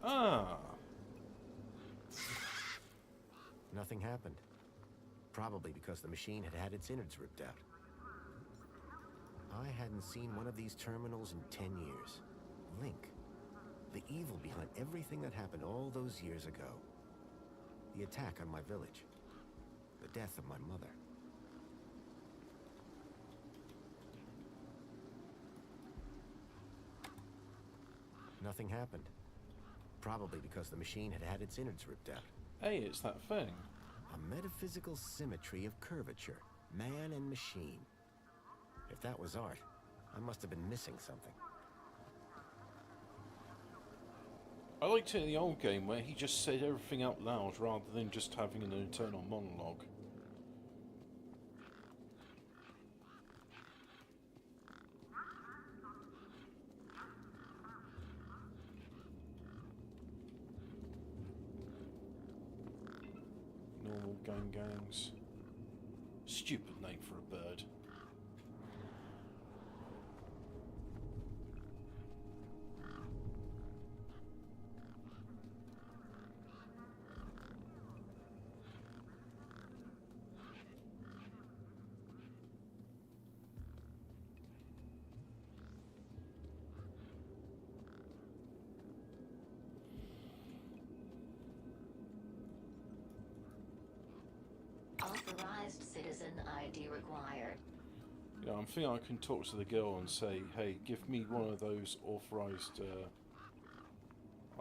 Ah! Nothing happened. Probably because the machine had had its innards ripped out. I hadn't seen one of these terminals in 10 years. Link. The evil behind everything that happened all those years ago. The attack on my village. The death of my mother. Nothing happened. Probably because the machine had had its innards ripped out. Hey, it's that thing. A metaphysical symmetry of curvature, man and machine. If that was art, I must have been missing something. I liked it in the old game where he just said everything out loud rather than just having an internal monologue. Gangs. Stupid name for a bird. Authorized citizen ID required. Yeah, I'm thinking I can talk to the girl and say, hey, give me one of those authorized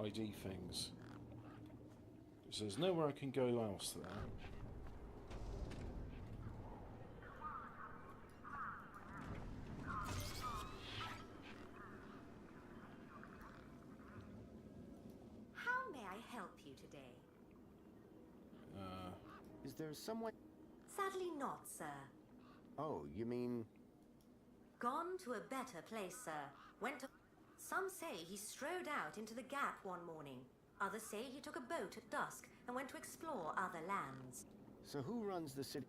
ID things. So there's nowhere I can go else there. How may I help you today? Is there someone... Sadly not, sir. Oh, you mean... Gone to a better place, sir. Went to... Some say he strode out into the Gap one morning. Others say he took a boat at dusk and went to explore other lands. So who runs the city?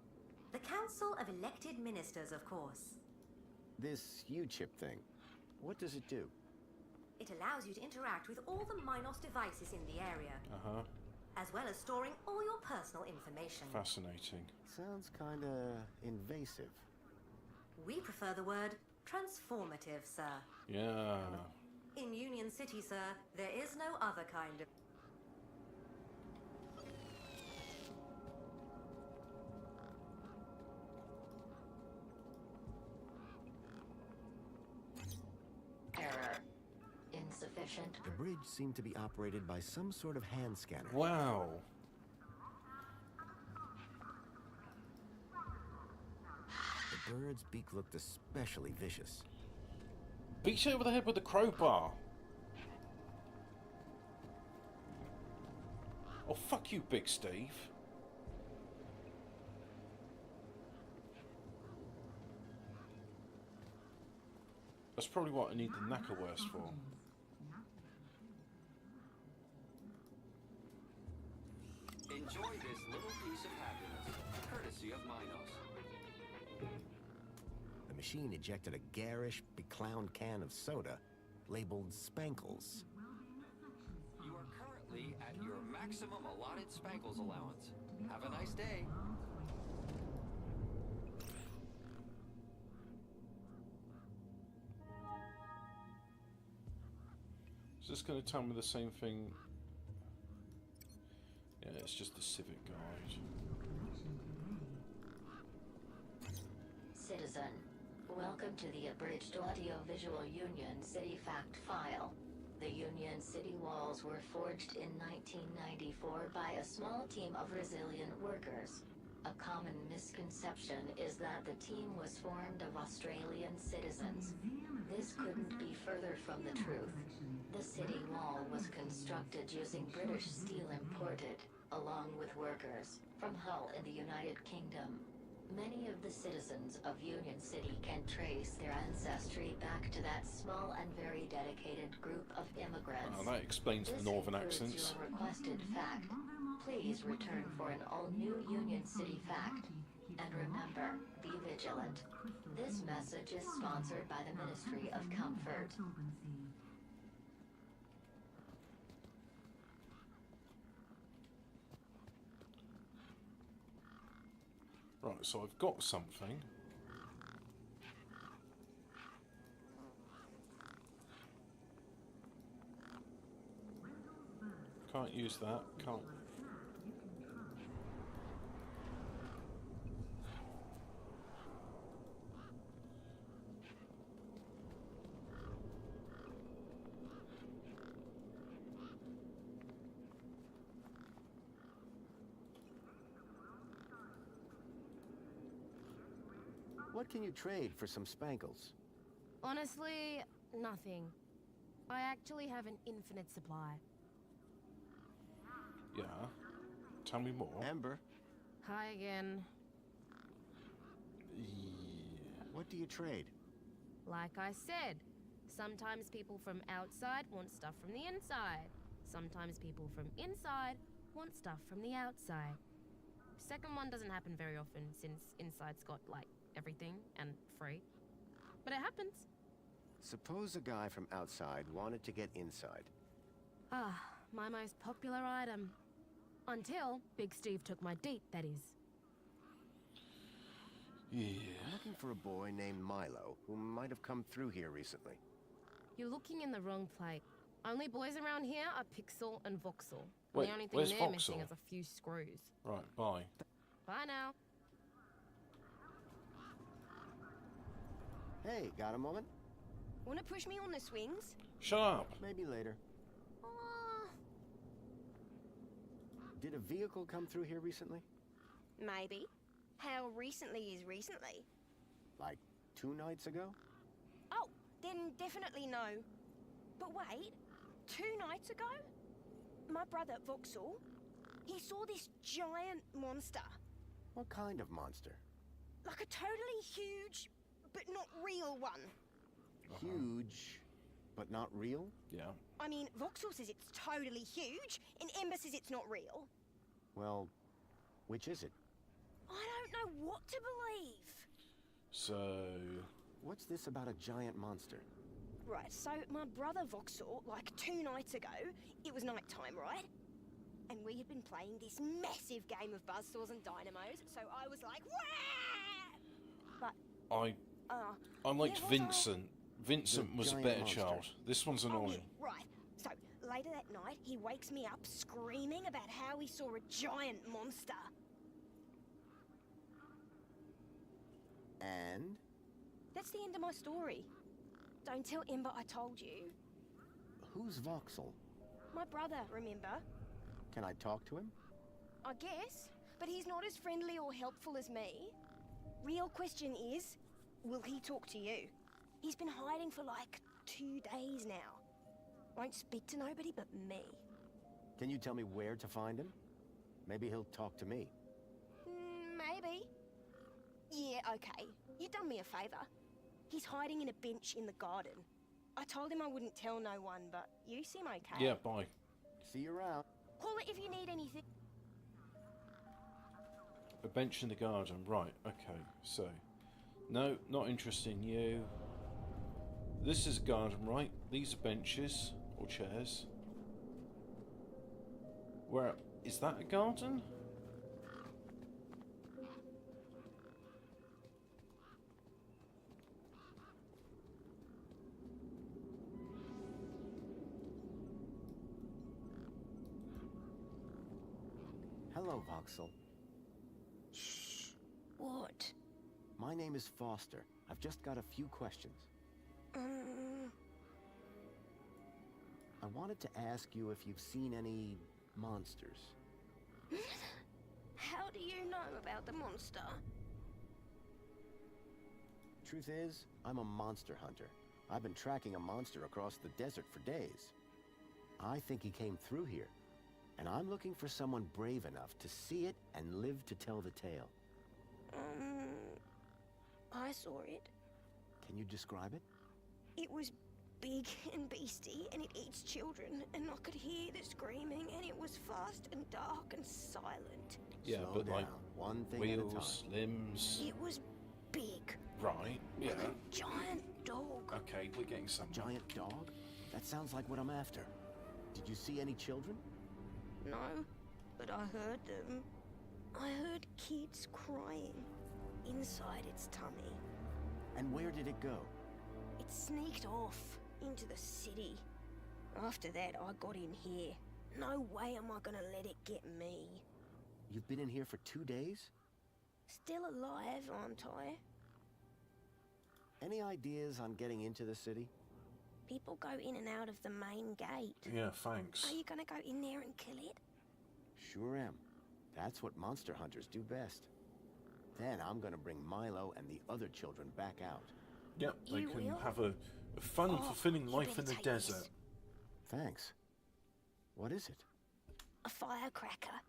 The Council of Elected Ministers, of course. This U-chip thing. What does it do? It allows you to interact with all the Minos devices in the area, Uh-huh. as well as storing all your personal information. Fascinating. Sounds kinda invasive. We prefer the word transformative, sir. Yeah. In Union City, sir, there is no other kind of... Error. Insufficient. The bridge seemed to be operated by some sort of hand scanner. Wow. The bird's beak looked especially vicious. Beat you over the head with a crowbar. Oh, fuck you, Big Steve. That's probably what I need the knackerworst for. Enjoy this little piece of happiness, courtesy of Minos. The machine ejected a garish, beclowned can of soda, labeled Spankles. You are currently at your maximum allotted Spankles allowance. Have a nice day. Is this going to tell me the same thing? Yeah, it's just the civic guide. Citizen, welcome to the Abridged Audiovisual Union City Fact File. The Union City walls were forged in 1994 by a small team of resilient workers. A common misconception is that the team was formed of Australian citizens. This couldn't be further from the truth. The city wall was constructed using British steel imported, along with workers, from Hull in the United Kingdom. Many of the citizens of Union City can trace their ancestry back to that small and very dedicated group of immigrants. Oh, that explains the northern accents. Your requested fact. Please return for an all-new Union City fact. And remember, be vigilant. This message is sponsored by the Ministry of Comfort. Right, so I've got something. Can't use that. Can't. What can you trade for some Spankles? Honestly, nothing. I actually have an infinite supply. Yeah. Tell me more. Amber, Hi again. what do you trade? Like I said, sometimes people from outside want stuff from the inside. Sometimes people from inside want stuff from the outside. Second one doesn't happen very often since inside's got, like, everything and free. But it happens. Suppose a guy from outside wanted to get inside. Ah, my most popular item. Until Big Steve took my deet, that is. Yeah. I'm looking for a boy named Milo who might have come through here recently. You're looking in the wrong place. Only boys around here are Pixel and Voxel. Wait, the only thing where's they're missing Voxel? is a few screws. Right, bye. Bye now. Hey, got a moment? Wanna push me on the swings? Shut up. Maybe later. Did a vehicle come through here recently? Maybe. How recently is recently? Like 2 nights ago? Oh, then definitely no. But wait, 2 nights ago? My brother, Voxel, he saw this giant monster. What kind of monster? Like a totally huge, but not real one. Huge, but not real? Yeah. I mean, Voxel says it's totally huge, and Ember says it's not real. Well, which is it? I don't know what to believe. So... What's this about a giant monster? Right, so my brother Voxel, like 2 nights ago, it was night time, right? And we had been playing this massive game of buzzsaws and dynamos, so I was like, wah! But, I liked yeah, was Vincent. Vincent The was a giant better monster. child. This one's Oh, annoying. yeah, right. So, later that night, he wakes me up screaming about how he saw a giant monster. And? That's the end of my story. Don't tell Ember I told you. Who's Voxel? My brother, remember? Can I talk to him? I guess, but he's not as friendly or helpful as me. Real question is, will he talk to you? He's been hiding for like 2 days now. Won't speak to nobody but me. Can you tell me where to find him? Maybe he'll talk to me. Maybe. Yeah, okay. You done me a favor. He's hiding in a bench in the garden. I told him I wouldn't tell no one, but you seem okay. Yeah, bye. See you around. Call it if you need anything. A bench in the garden. Right, okay. So, no, not interested in you. This is a garden, right? These are benches or chairs. Where is that a garden? Hello, Voxel. What? My name is Foster. I've just got a few questions. I wanted to ask you if you've seen any monsters. How do you know about the monster? Truth is, I'm a monster hunter. I've been tracking a monster across the desert for days. I think he came through here, and I'm looking for someone brave enough to see it and live to tell the tale. I saw it. Can you describe it? It was big and beastie, and it eats children, and I could hear the screaming, and it was fast and dark and silent. Yeah, Slow but down. like One thing wheels, at a time. limbs. It was big. Right, yeah. Like a giant dog. Okay, we're getting some. Giant dog? That sounds like what I'm after. Did you see any children? No, but I heard them. I heard kids crying inside its tummy. And where did it go? It sneaked off into the city. After that, I got in here. No way am I gonna let it get me. You've been in here for 2 days? Still alive, aren't I? Any ideas on getting into the city? People go in and out of the main gate. Yeah, thanks. Are you gonna go in there and kill it? Sure am. That's what monster hunters do best. Then I'm gonna bring Milo and the other children back out. Yep, they You can will? have a fun, Oh, fulfilling you life in better the take desert. this. Thanks. What is it? A firecracker.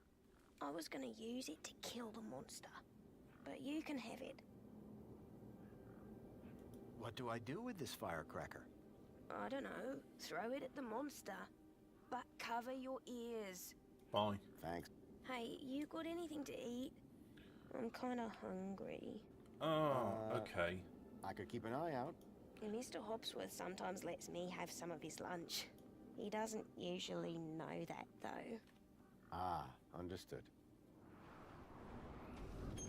I was gonna use it to kill the monster. But you can have it. What do I do with this firecracker? I don't know. Throw it at the monster. But cover your ears. Bye. Thanks. Hey, you got anything to eat? I'm kind of hungry. Oh, okay. I could keep an eye out. And Mr. Hopsworth sometimes lets me have some of his lunch. He doesn't usually know that, though. Ah, understood.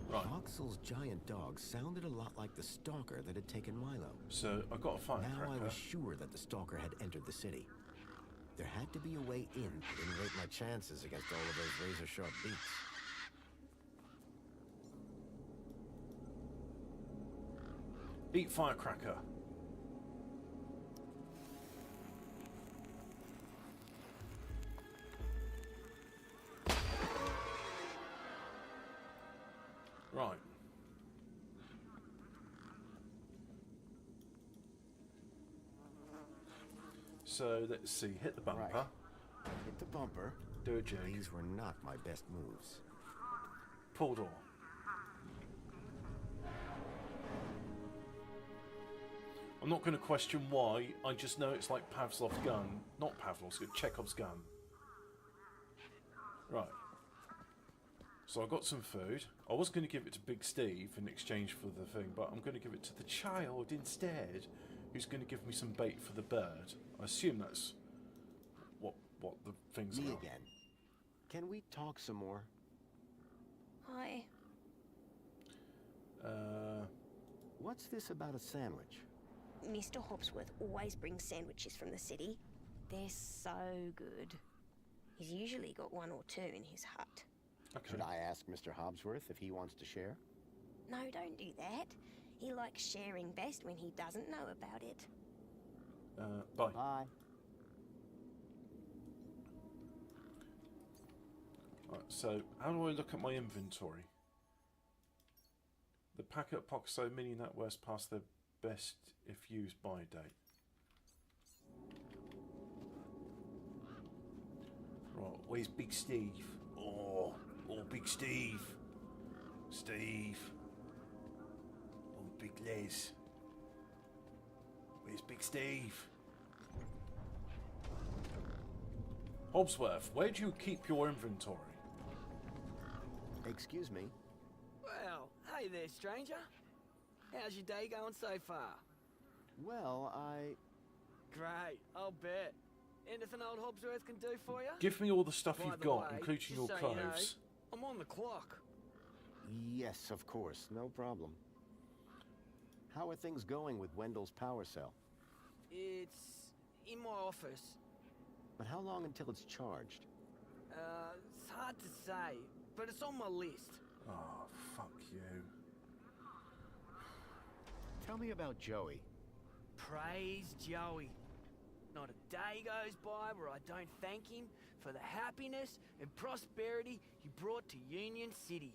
Right. Voxel's giant dog sounded a lot like the stalker that had taken Milo. So I got a firecracker. Now I was sure that the stalker had entered the city. There had to be a way in to rate my chances against all of those razor-sharp beaks. Beat firecracker. Right. So let's see. Hit the bumper. Right. Hit the bumper. Do a jig. These were not my best moves. Pull door. I'm not going to question why. I just know it's like Pavlov's gun. Not Pavlov's gun. Chekhov's gun. Right. So I got some food. I was going to give it to Big Steve in exchange for the thing, but I'm going to give it to the child instead, who's going to give me some bait for the bird. I assume that's what the things Me are. again. Can we talk some more? Hi. What's this about a sandwich? Mr. Hopsworth always brings sandwiches from the city. They're so good. He's usually got one or two in his hut. Okay. Should I ask Mr. Hobsworth if he wants to share? No, don't do that. He likes sharing best when he doesn't know about it. Bye. Bye. Right, so how do I look at my inventory? The packet of Poxo Mini NatWest past their best if used by date. Right, where's Big Steve? Oh, Big Steve. Steve. Oh, Big Les. Where's Big Steve? Hobsworth, where do you keep your inventory? Excuse me? Well, hey there, stranger. How's your day going so far? Well, Great, I'll bet. Anything old Hobsworth can do for you? Give me all the stuff By you've the got, way, including just your so clothes. you know, I'm on the clock. Yes, of course. No problem. How are things going with Wendell's power cell? It's in my office. But how long until it's charged? It's hard to say, but it's on my list. Oh, fuck you. Tell me about Joey. Praise Joey. Not a day goes by where I don't thank him for the happiness and prosperity he brought to Union City.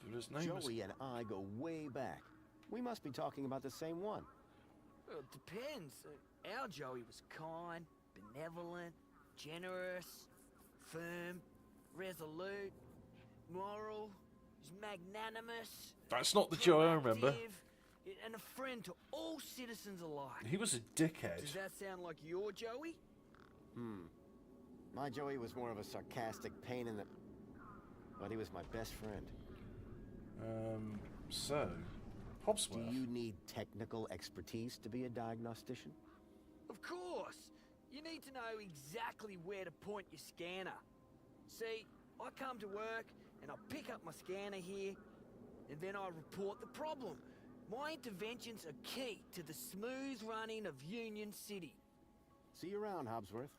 But his name Joey and I go way back. We must be talking about the same one. Well, it depends. Our Joey was kind, benevolent, generous, firm, resolute, moral, he's magnanimous. That's not the Joe I remember. proactive, and a friend to all citizens alike. He was a dickhead. Does that sound like your Joey? My Joey was more of a sarcastic pain in the... But he was my best friend. So, Do Hobsworth. you need technical expertise to be a diagnostician? Of course. You need to know exactly where to point your scanner. See, I come to work and I pick up my scanner here, and then I report the problem. My interventions are key to the smooth running of Union City. See you around, Hobsworth.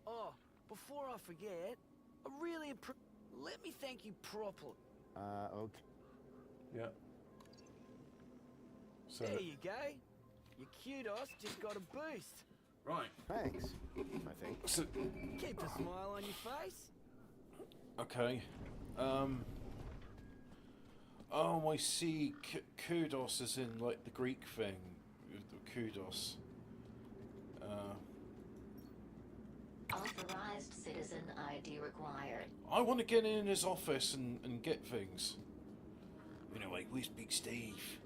Oh, before I forget, I really let me thank you properly. Okay. Yeah. So, There you go. Your kudos just got a boost. right. Thanks, I think. So, Keep a smile on your face. okay. Oh, I see. Kudos is in, like, the Greek thing. The kudos. Authorized citizen ID required. I want to get in his office and get things. Anyway, where's Big Steve?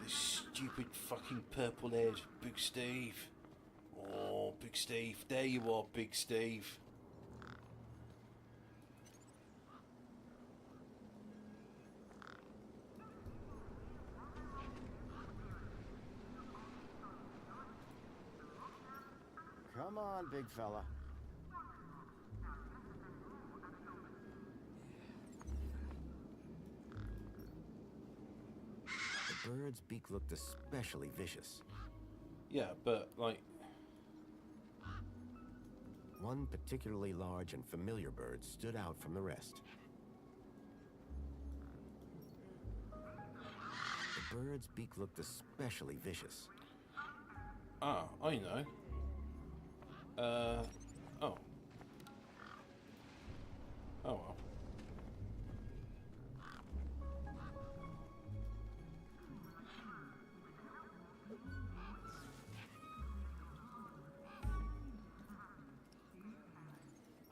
This stupid fucking purple head, Big Steve. Oh, Big Steve. There you are, Big Steve. Come on, big fella. The bird's beak looked especially vicious. Yeah, but, like... One particularly large and familiar bird stood out from the rest. The bird's beak looked especially vicious. Ah, I know. Oh. Oh well.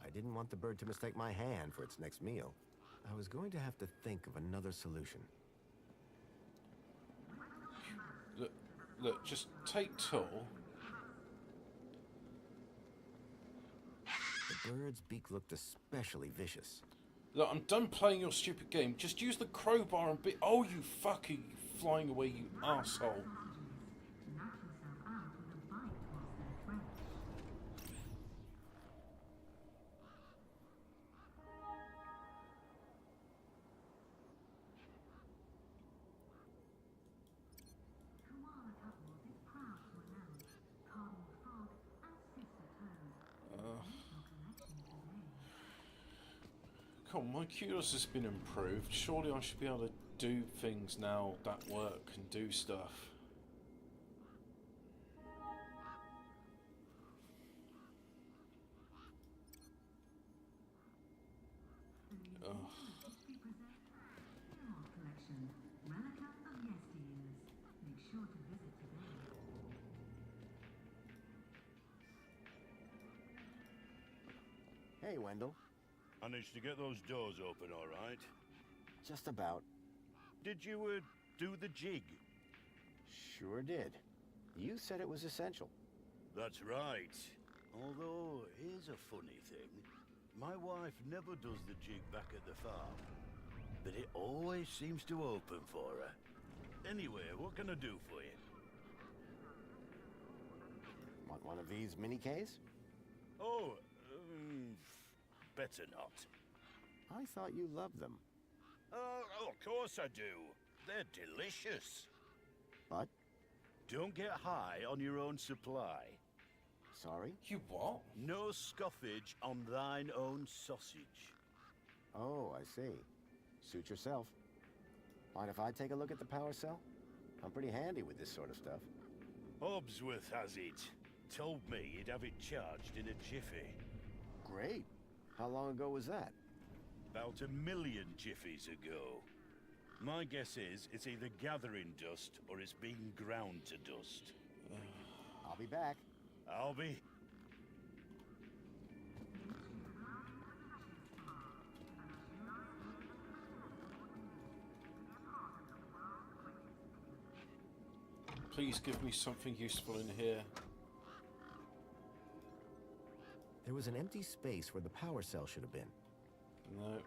I didn't want the bird to mistake my hand for its next meal. I was going to have to think of another solution. Look, just take Tool. The bird's beak looked especially vicious. Look, I'm done playing your stupid game. Just use the crowbar and bit. Oh, you fucking flying away, you asshole. Come on, my kudos has been improved. Surely I should be able to do things now that work and do stuff. Ugh. Hey, Wendell. Managed to get those doors open all right? Just about. Did you, do the jig? Sure did. You said it was essential. That's right. Although, here's a funny thing. My wife never does the jig back at the farm. But it always seems to open for her. Anyway, what can I do for you? Want one of these mini Ks? Oh, better not. I thought you loved them. Oh, of course I do. They're delicious. But? Don't get high on your own supply. Sorry? You what? No scoffage on thine own sausage. Oh, I see. Suit yourself. Mind if I take a look at the power cell? I'm pretty handy with this sort of stuff. Obsworth has it. Told me he'd have it charged in a jiffy. Great. How long ago was that? About 1 million jiffies ago. My guess is it's either gathering dust or it's being ground to dust. I'll be back. I'll be... Please give me something useful in here. There was an empty space where the power cell should have been. No.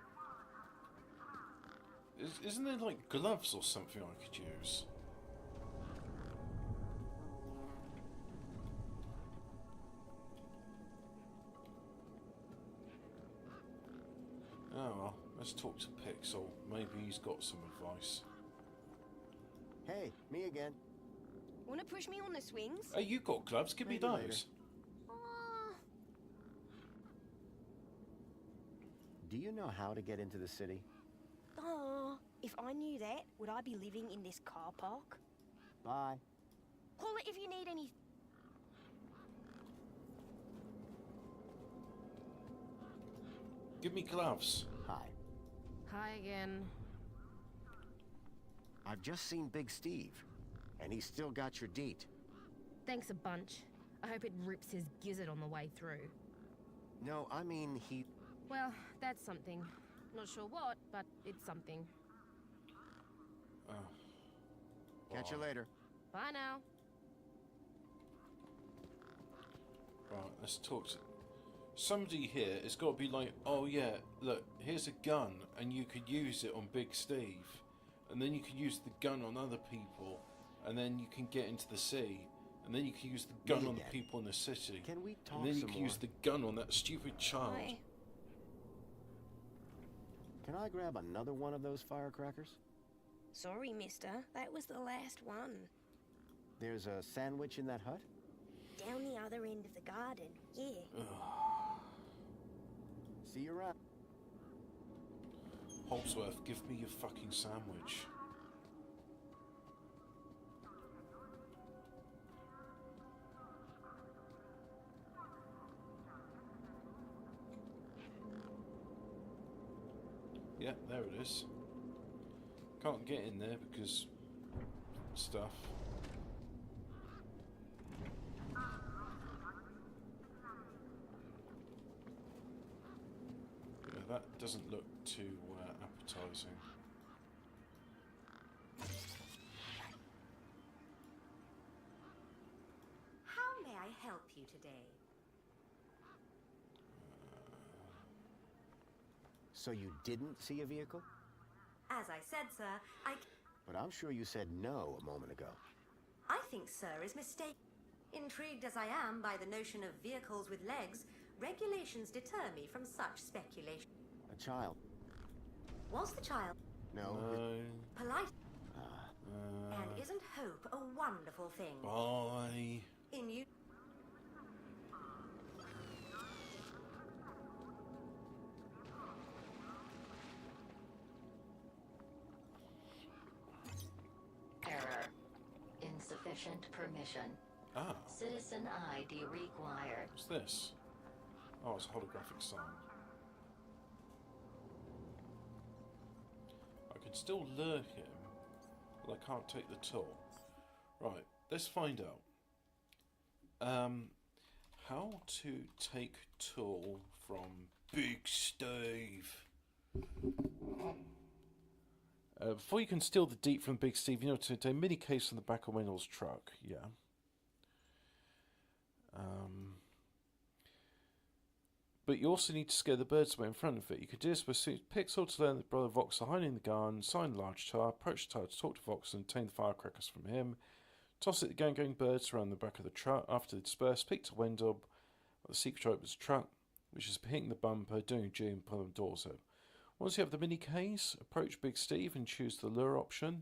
Isn't there like gloves or something I could use? Oh well, let's talk to Pixel. Maybe he's got some advice. Hey, me again. Wanna push me on the swings? Hey, you got gloves? Give me Maybe those. later. Do you know how to get into the city? Oh, if I knew that, would I be living in this car park? Bye. Call it if you need any... Give me gloves. Hi. Hi again. I've just seen Big Steve, and he's still got your deet. Thanks a bunch. I hope it rips his gizzard on the way through. No, I mean, he... Well, that's something. Not sure what, but it's something. Catch you later. Bye now. Right, let's talk to... Somebody here has got to be like, oh yeah, look, here's a gun, and you could use it on Big Steve. And then you can use the gun on other people, and then you can get into the sea. And then you can use the gun Me on the again. people in the city. Can we talk And then you some can more? use the gun on that stupid child. Aye. Can I grab another one of those firecrackers? Sorry, mister. That was the last one. There's a sandwich in that hut? Down the other end of the garden. Yeah. See you around. Holdsworth, give me your fucking sandwich. Yeah, there it is. Can't get in there because stuff. Yeah, that doesn't look too appetizing. How may I help you today? So you didn't see a vehicle? As I said, sir, But I'm sure you said no a moment ago. I think sir is mistaken. Intrigued as I am by the notion of vehicles with legs, regulations deter me from such speculation. A child. Was the child No. polite? And isn't hope a wonderful thing? Bye. In you. Error. Insufficient permission. Ah. Citizen ID required. What's this? Oh, it's a holographic sign. I can still lure him, but I can't take the tool. Right, let's find out. How to take tool from Big Steve. Before you can steal the deep from Big Steve, you know to take a mini case from the back of Wendell's truck. Yeah. But you also need to scare the birds away in front of it. You can do this by suiting Pixel to learn that Brother Vox are hiding in the garden, sign the large tower, approach the tower to talk to Vox and obtain the firecrackers from him. Toss it at the gang birds around the back of the truck. After they disperse, speak to Wendell at the secret opens truck, which is hitting the bumper, doing a G and pull the doors up. Once you have the mini case, approach Big Steve and choose the lure option.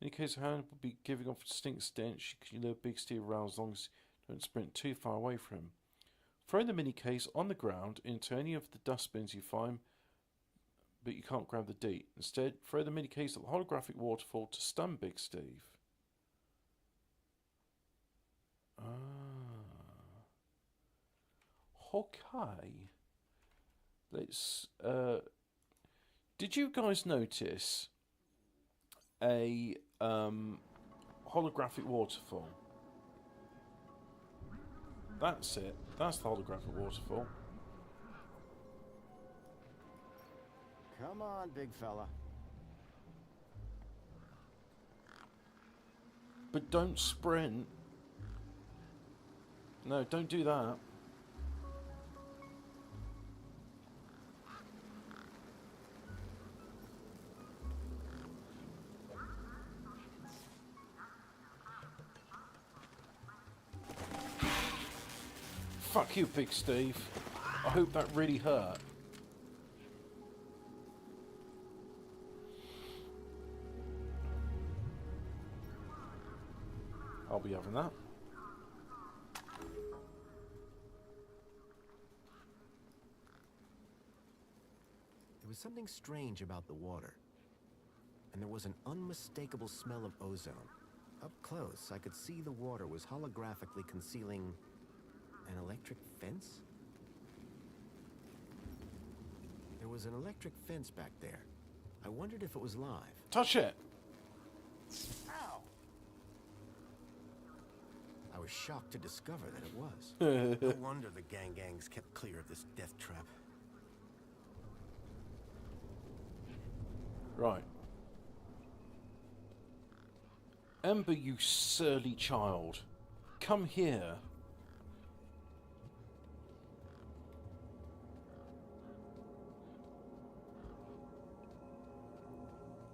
Mini case hand will be giving off a distinct stench. You can lure Big Steve around as long as you don't sprint too far away from him. Throw the mini case on the ground into any of the dustbins you find, but you can't grab the deet. Instead, throw the mini case at the holographic waterfall to stun Big Steve. Okay. Let's. Did you guys notice a holographic waterfall? That's it. That's the holographic waterfall. Come on, big fella. But don't sprint. No, don't do that. Fuck you, Big Steve. I hope that really hurt. I'll be having that. There was something strange about the water. And there was an unmistakable smell of ozone. Up close, I could see the water was holographically concealing an electric fence? There was an electric fence back there. I wondered if it was live. Touch it! Ow! I was shocked to discover that it was. No wonder the gangs kept clear of this death trap. Right. Ember, you surly child. Come here.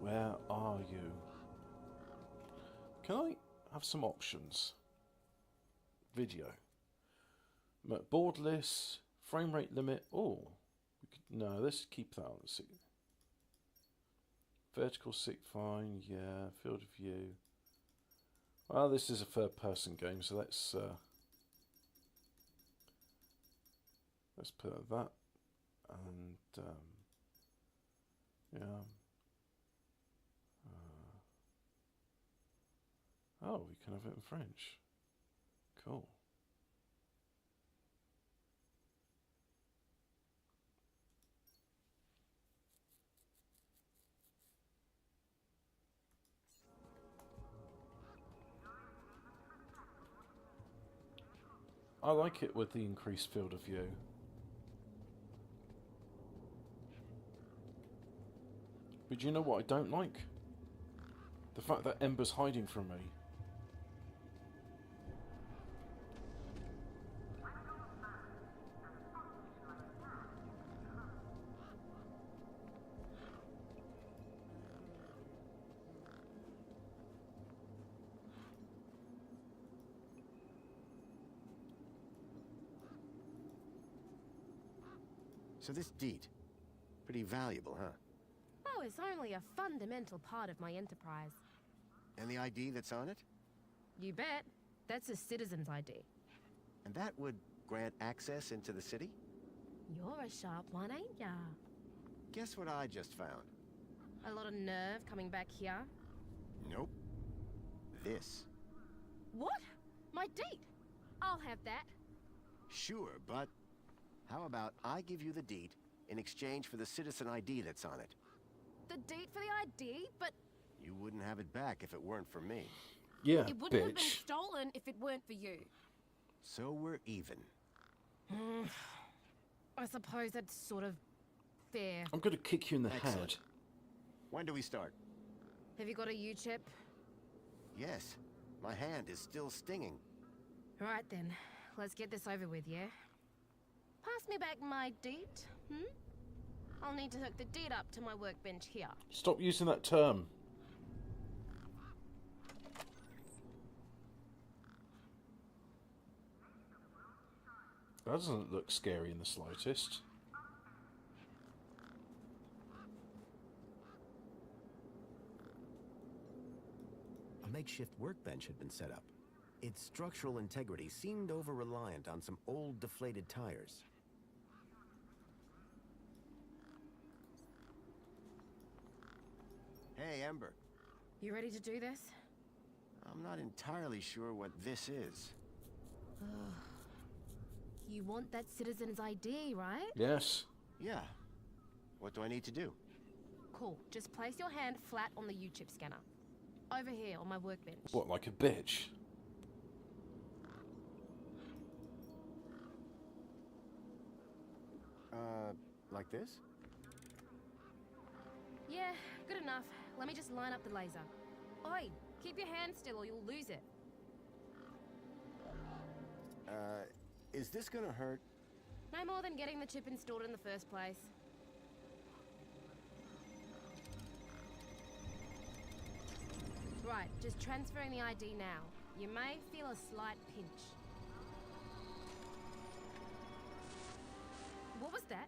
Where are you? Can I have some options? video. Board list, frame rate limit. Oh, no, let's keep that on. Vertical sick, fine. Yeah, field of view. Well, this is a third-person game, so let's put that, and yeah. Oh, we can have it in French. Cool. I like it with the increased field of view. But you know what I don't like? The fact that Ember's hiding from me. So this deed, pretty valuable, huh? Oh, it's only a fundamental part of my enterprise. And the ID that's on it? You bet. That's a citizen's ID. And that would grant access into the city? You're a sharp one, ain't ya? Guess what I just found? A lot of nerve coming back here. Nope. This. What? My deed? I'll have that. Sure, but how about I give you the deed in exchange for the citizen ID that's on it? The deed for the ID? But You wouldn't have it back if it weren't for me. Yeah, it wouldn't have been bitch. stolen if it weren't for you. So we're even. I suppose that's sort of fair. I'm going to kick you in the Excellent. head. When do we start? Have you got a U-chip? Yes. My hand is still stinging. Right then, let's get this over with, yeah? Pass me back my deed, I'll need to hook the deed up to my workbench here. Stop using that term. That doesn't look scary in the slightest. A makeshift workbench had been set up. Its structural integrity seemed over-reliant on some old deflated tires. Hey, Ember. You ready to do this? I'm not entirely sure what this is. You want that citizen's ID, right? Yes. Yeah. What do I need to do? Cool. Just place your hand flat on the U-chip scanner. Over here on my workbench. What, like a bitch? Like this? Yeah, good enough. Let me just line up the laser. Oi, keep your hand still or you'll lose it. Is this gonna hurt? No more than getting the chip installed in the first place. Right, just transferring the ID now. You may feel a slight pinch. What was that?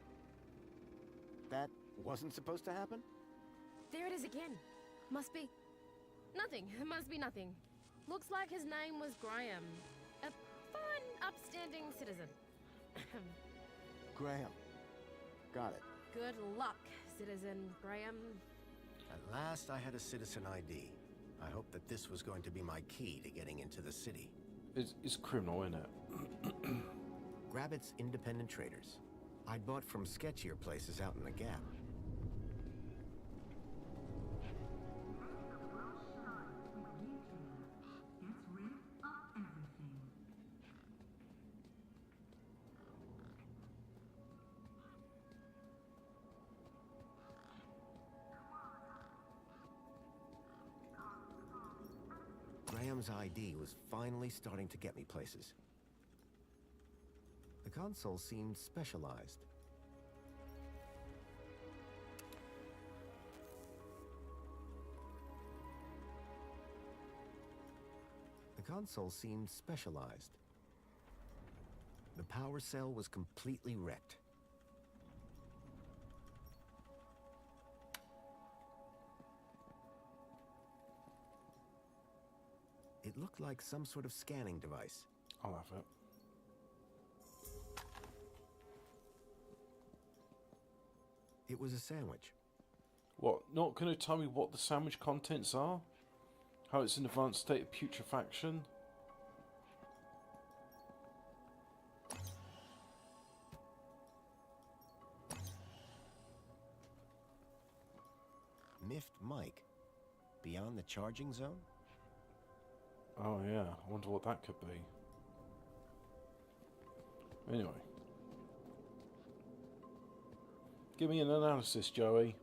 That wasn't supposed to happen? There it is again. Must be... nothing. It must be nothing. Looks like his name was Graham. A fine, upstanding citizen. Graham. Got it. Good luck, citizen Graham. At last I had a citizen ID. I hoped that this was going to be my key to getting into the city. It's criminal, isn't it? Grabbit's independent traders. I'd bought from sketchier places out in the Gap. Graham's ID was finally starting to get me places. The console seemed specialized. The console seemed specialized. The power cell was completely wrecked. It looked like some sort of scanning device. I'll have it. It was a sandwich. What? Not going to tell me what the sandwich contents are? How it's in advanced state of putrefaction? Miffed Mike? Beyond the charging zone? Oh yeah, I wonder what that could be. Anyway. Give me an analysis, Joey.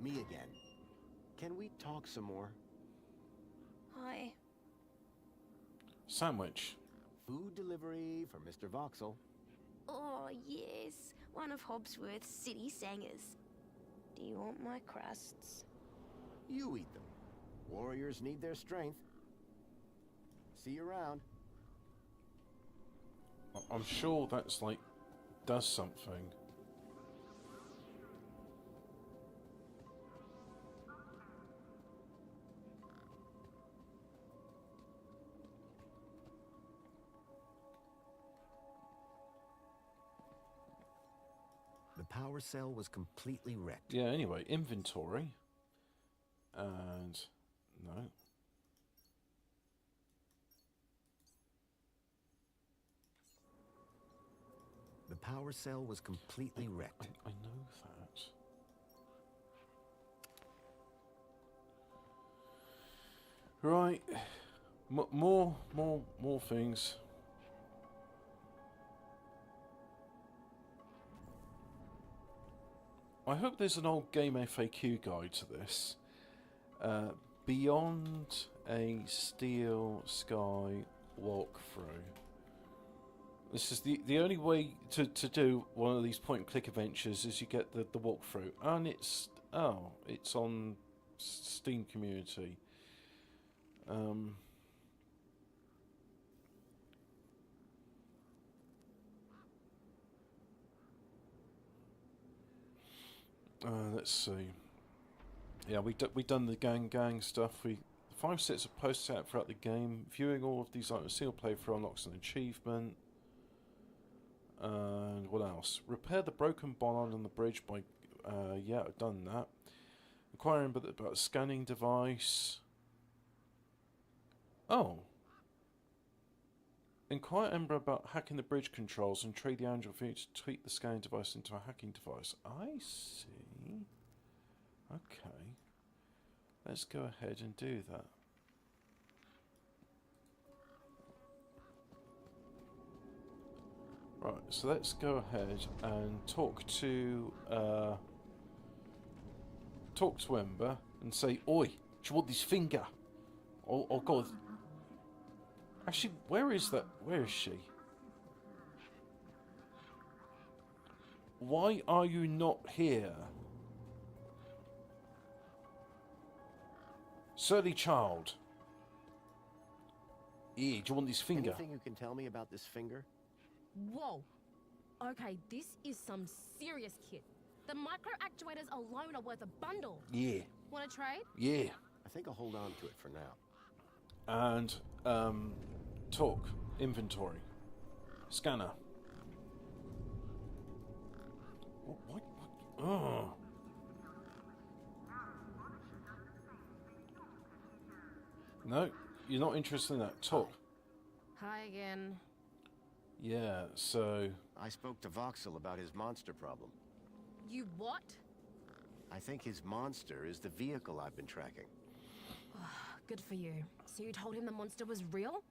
Me again. Can we talk some more? Hi. Sandwich. Food delivery for Mr. Voxel. Oh, yes. One of Hobsworth's city singers. Do you want my crusts? You eat them. Warriors need their strength. See you around. I'm sure that's like, does something. The power cell was completely wrecked. Yeah, anyway, inventory. And no. The power cell was completely wrecked. I know that. Right. More things. I hope there's an old game FAQ guide to this. Beyond a Steel Sky walkthrough. This is the only way to do one of these point-and-click adventures is you get the walkthrough, and it's on Steam Community. Let's see. Yeah, we done the gang stuff. 5 sets of posts out throughout the game. Viewing all of these items, single playthrough unlocks an achievement. And what else? Repair the broken bollard on the bridge by... yeah, I've done that. Inquiring about a scanning device. Oh. Inquire Ember about hacking the bridge controls and trade the Angel for you to tweak the scanning device into a hacking device. I see. Okay. Let's go ahead and do that. Right, so let's go ahead and talk to Ember and say, "Oi, do you want this finger?" Oh God. Actually, where is that? Where is she? Why are you not here? Surly child. Yeah, do you want this finger? Anything you can tell me about this finger? Whoa. Okay, this is some serious kit. The micro actuators alone are worth a bundle. Yeah. Want to trade? Yeah. I think I'll hold on to it for now. And talk, inventory, scanner. What? Oh. No, you're not interested in that. Talk. Hi again. Yeah, so... I spoke to Voxel about his monster problem. You what? I think his monster is the vehicle I've been tracking. Good for you. So you told him the monster was real?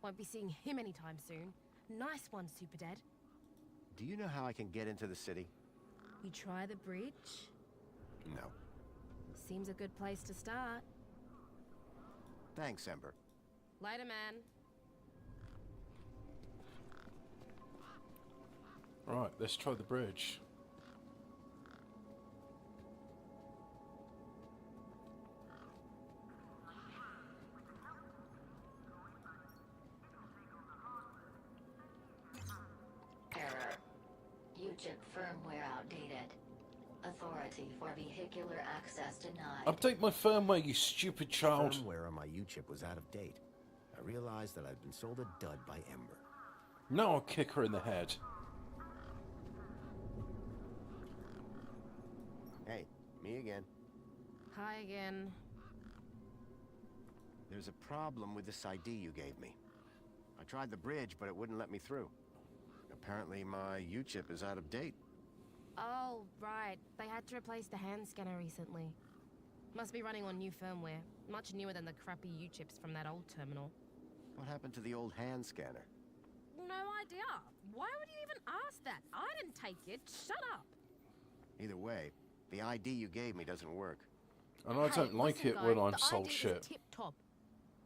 Won't be seeing him anytime soon. Nice one, Super Dad. Do you know how I can get into the city? You try the bridge? No. Seems a good place to start. Thanks, Ember. Later, man. Right, let's try the bridge. Firmware outdated. Authority for vehicular access denied. Update my firmware, you stupid child. Firmware on my U-chip was out of date. I realized that I'd been sold a dud by Ember. Now I'll kick her in the head. Hey, me again. Hi again. There's a problem with this ID you gave me. I tried the bridge, but it wouldn't let me through. Apparently my U-chip is out of date. Oh, right. They had to replace the hand scanner recently. Must be running on new firmware. Much newer than the crappy U-chips from that old terminal. What happened to the old hand scanner? No idea. Why would you even ask that? I didn't take it. Shut up. Either way, the ID you gave me doesn't work. And I don't like listen, it guy, when I'm the sold ID shit. Is tip-top.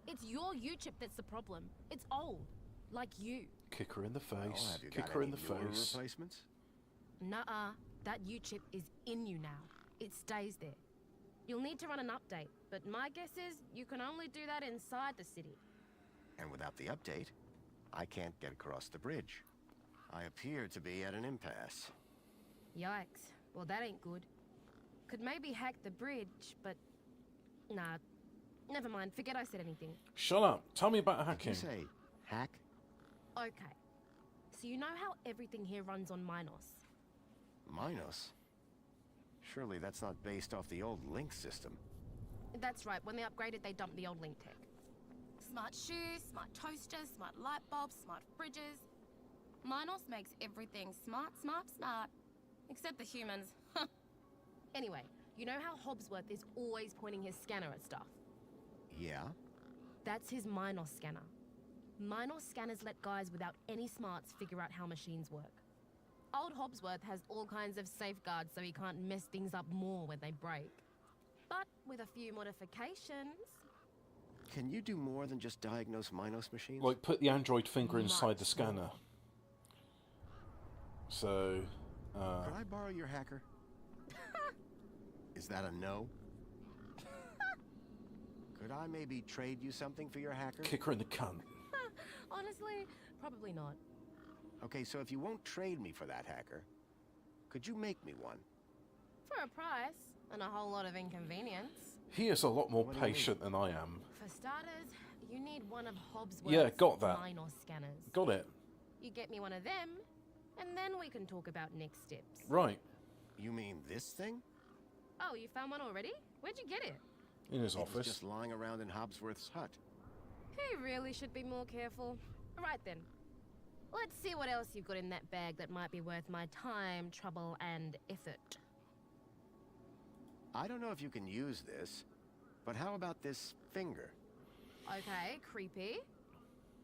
It's your U-chip that's the problem. It's old. Like you. Kick her in the Well, face. have you Kick got her in any the newer face. replacements? Nuh-uh. That U-chip is in you now. It stays there. You'll need to run an update, but my guess is you can only do that inside the city. And without the update, I can't get across the bridge. I appear to be at an impasse. Yikes. Well, that ain't good. Could maybe hack the bridge, but... Nah. Never mind. Forget I said anything. Shut up. Tell me about Did hacking. you say hack? Okay. So you know how everything here runs on Minos? Minos? Surely that's not based off the old Link system. That's right. When they upgraded, they dumped the old Link tech. Smart shoes, smart toasters, smart light bulbs, smart fridges. Minos makes everything smart, smart, smart. Except the humans. Anyway, you know how Hobbsworth is always pointing his scanner at stuff? Yeah? That's his Minos scanner. Minos scanners let guys without any smarts figure out how machines work. Old Hobbsworth has all kinds of safeguards so he can't mess things up more when they break. But with a few modifications... Can you do more than just diagnose Minos machines? Like, put the android finger inside the scanner. So, Could I borrow your hacker? Is that a no? Could I maybe trade you something for your hacker? kick her in the cunt. Honestly, probably not. Okay, so if you won't trade me for that hacker, could you make me one? For a price, and a whole lot of inconvenience. He is a lot more What do you mean? patient than I am. For starters, you need one of Hobbsworth's Yeah, got that. Minos scanners. Got it. You get me one of them, and then we can talk about next steps. Right. You mean this thing? Oh, you found one already? Where'd you get it? In his It was office. just lying around in Hobbsworth's hut. He really should be more careful. Right then. Let's see what else you've got in that bag that might be worth my time, trouble, and effort. I don't know if you can use this, but how about this finger? Okay, creepy.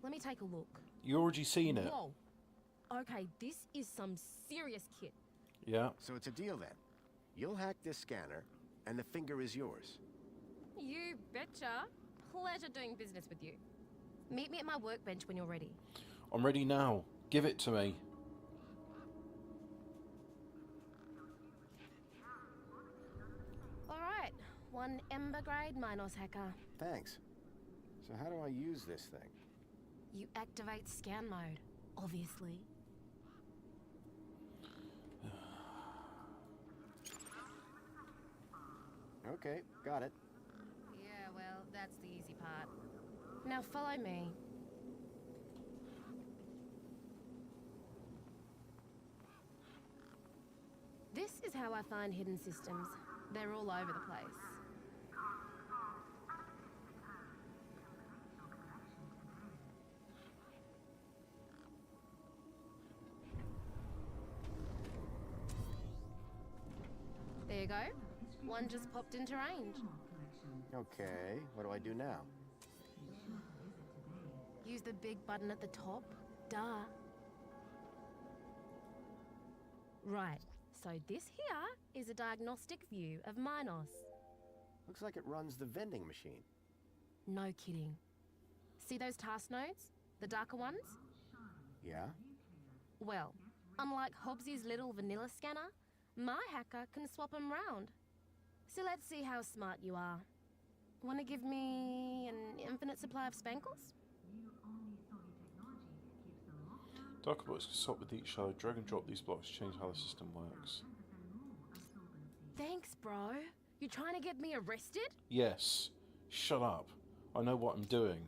Let me take a look. You already seen it. Whoa. Okay, this is some serious kit. Yeah. So it's a deal then. You'll hack this scanner, and the finger is yours. You betcha. Pleasure doing business with you. Meet me at my workbench when you're ready. I'm ready now. Give it to me. Alright, one Ember grade Minos hacker. Thanks. So how do I use this thing? You activate scan mode, obviously. Okay, got it. Yeah, well, that's the easy part. Now follow me. This is how I find hidden systems. They're all over the place. There you go. One just popped into range. Okay, what do I do now? Use the big button at the top. Duh. Right, so this here is a diagnostic view of Minos. Looks like it runs the vending machine. No kidding. See those task nodes? The darker ones? Yeah? Well, unlike Hobbsy's little vanilla scanner, my hacker can swap them round. So let's see how smart you are. Want to give me an infinite supply of spankles? Darker blocks can swap with each other. Drag and drop these blocks to change how the system works. Thanks, bro. You trying to get me arrested? Yes. Shut up. I know what I'm doing.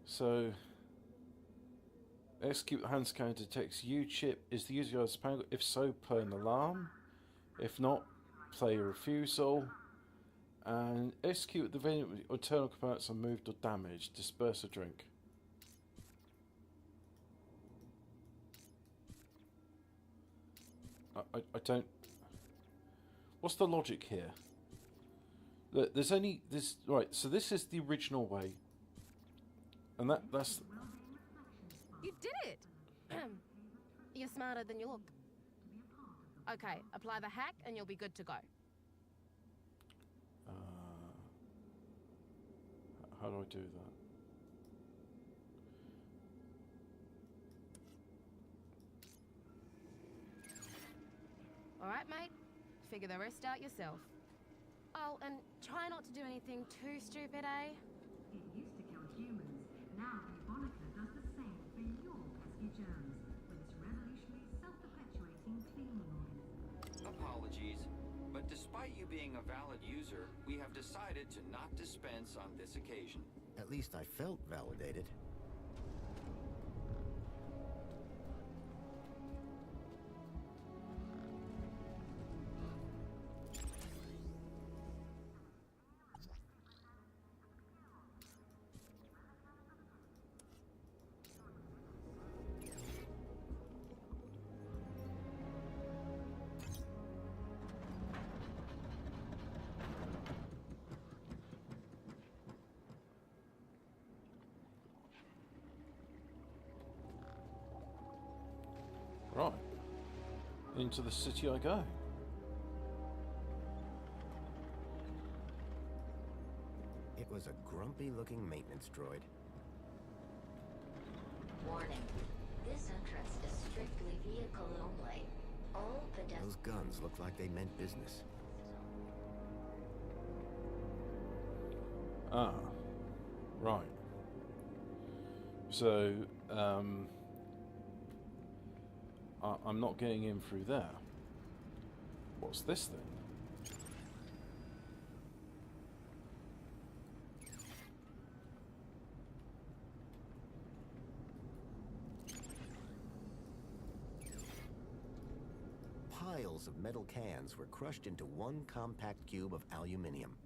So, execute the hand scanner detects U-chip. Is the user spangled? If so, play an alarm. If not, play a refusal. And execute the venue internal components are moved or damaged. Disperse a drink. I don't... What's the logic here? Look, there's only... Right, so this is the original way. And that's... You did it! You're smarter than you look. Okay, apply the hack and you'll be good to go. How do I do that? Alright, mate. Figure the rest out yourself. Oh, and try not to do anything too stupid, eh? It used to kill humans. Now Ebonica does the same for your pesky germs with its revolutionary self-perpetuating cleaning organism. Apologies, but despite you being a valid user, we have decided to not dispense on this occasion. At least I felt validated. Right. Into the city I go. It was a grumpy-looking maintenance droid. Warning. This entrance is strictly vehicle only. All pedestrians... Those guns look like they meant business. Ah. Right. So, I'm not getting in through there. What's this thing? Piles of metal cans were crushed into one compact cube of aluminium.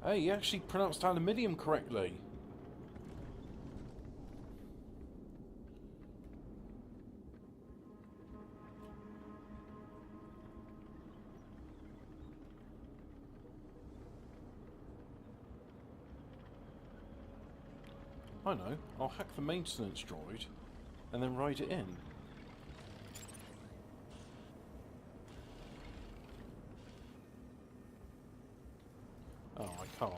Hey, you actually pronounced aluminium correctly. I know. I'll hack the maintenance droid and then ride it in. Oh, I can't.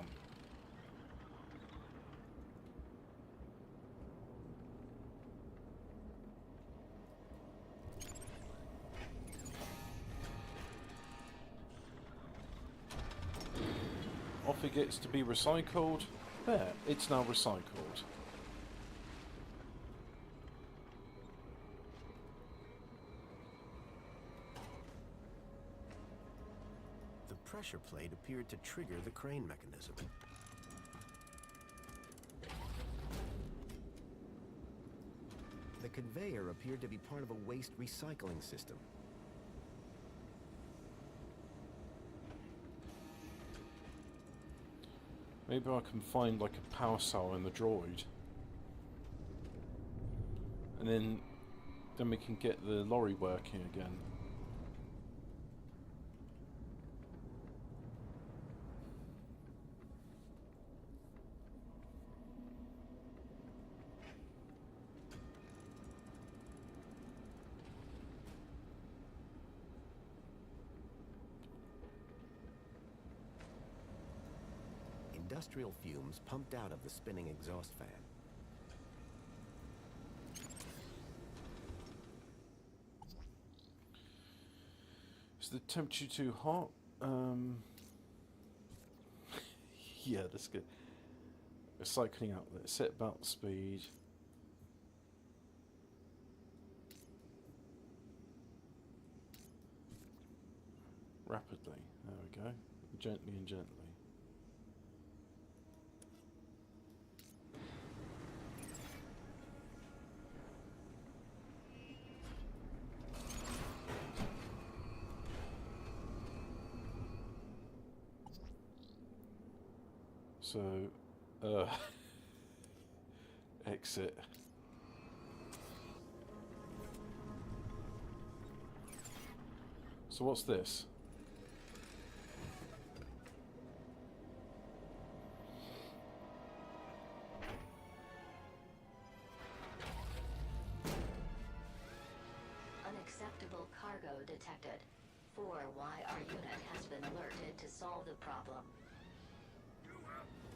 Off it gets to be recycled. There, it's now recycled. The pressure plate appeared to trigger the crane mechanism. The conveyor appeared to be part of a waste recycling system. Maybe I can find like a power cell in the droid. And then we can get the lorry working again. industrial fumes pumped out of the spinning exhaust fan. Is the temperature too hot? Yeah, that's good. A cycling outlet. Set belt speed. Rapidly. There we go. Gently and gently. So, exit. So what's this? Unacceptable cargo detected. 4YR unit has been alerted to solve the problem.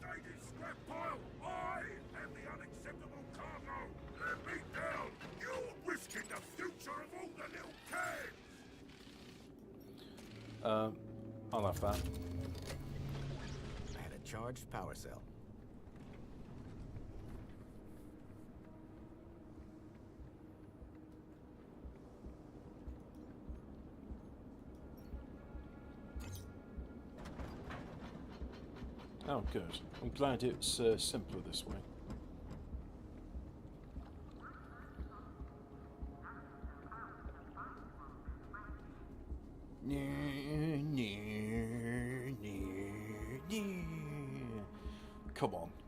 Dated scrap pile! I am the unacceptable cargo! Let me down! You're risking the future of all the little kids! I'll have that. And a charged power cell. Oh, good. I'm glad it's simpler this way.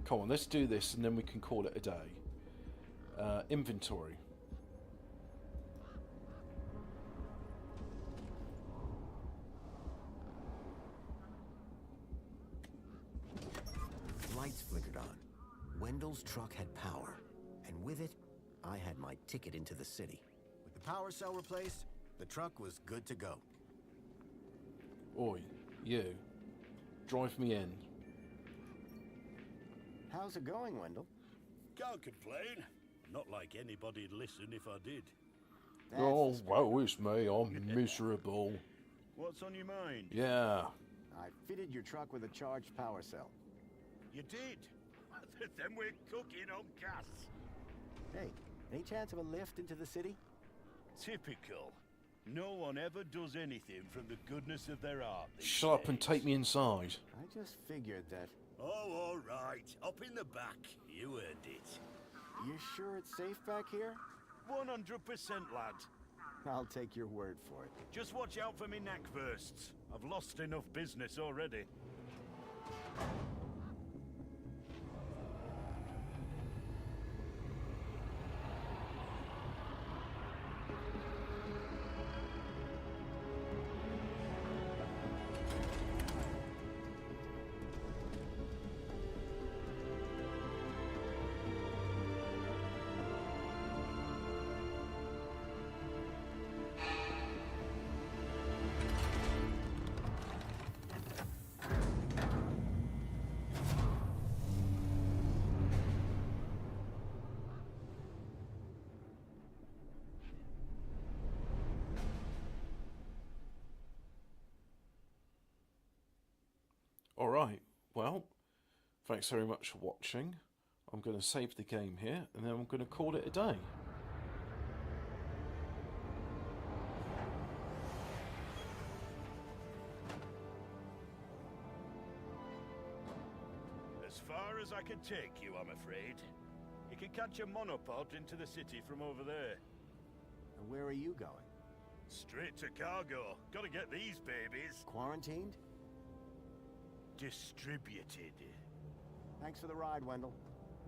Come on, let's do this and then we can call it a day. Inventory. Lights flickered on. Wendell's truck had power, and with it, I had my ticket into the city. With the power cell replaced, the truck was good to go. Oi, you. Drive me in. How's it going, Wendell? Can't complain. Not like anybody'd listen if I did. Oh, woe is me, I'm miserable. What's on your mind? Yeah. I fitted your truck with a charged power cell. You did? Then we're cooking on gas. Hey, any chance of a lift into the city? Typical. No one ever does anything from the goodness of their heart. Shut up and take me inside. I just figured that... Oh, all right. Up in the back. You earned it. You sure it's safe back here? 100%, lad. I'll take your word for it. Just watch out for me neck bursts. I've lost enough business already. Alright, well, thanks very much for watching. I'm going to save the game here, and then I'm going to call it a day. As far as I can take you, I'm afraid. You can catch a monopod into the city from over there. And where are you going? Straight to cargo. Gotta get these babies. Quarantined? Distributed. Thanks for the ride, Wendell.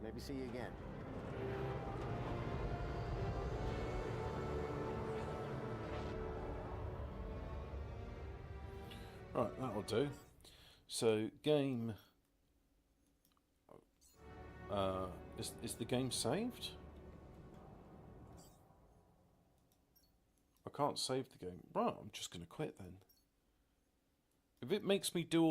Maybe see you again. Right, that'll do. So, game... is the game saved? I can't save the game. Right, I'm just going to quit then. If it makes me do all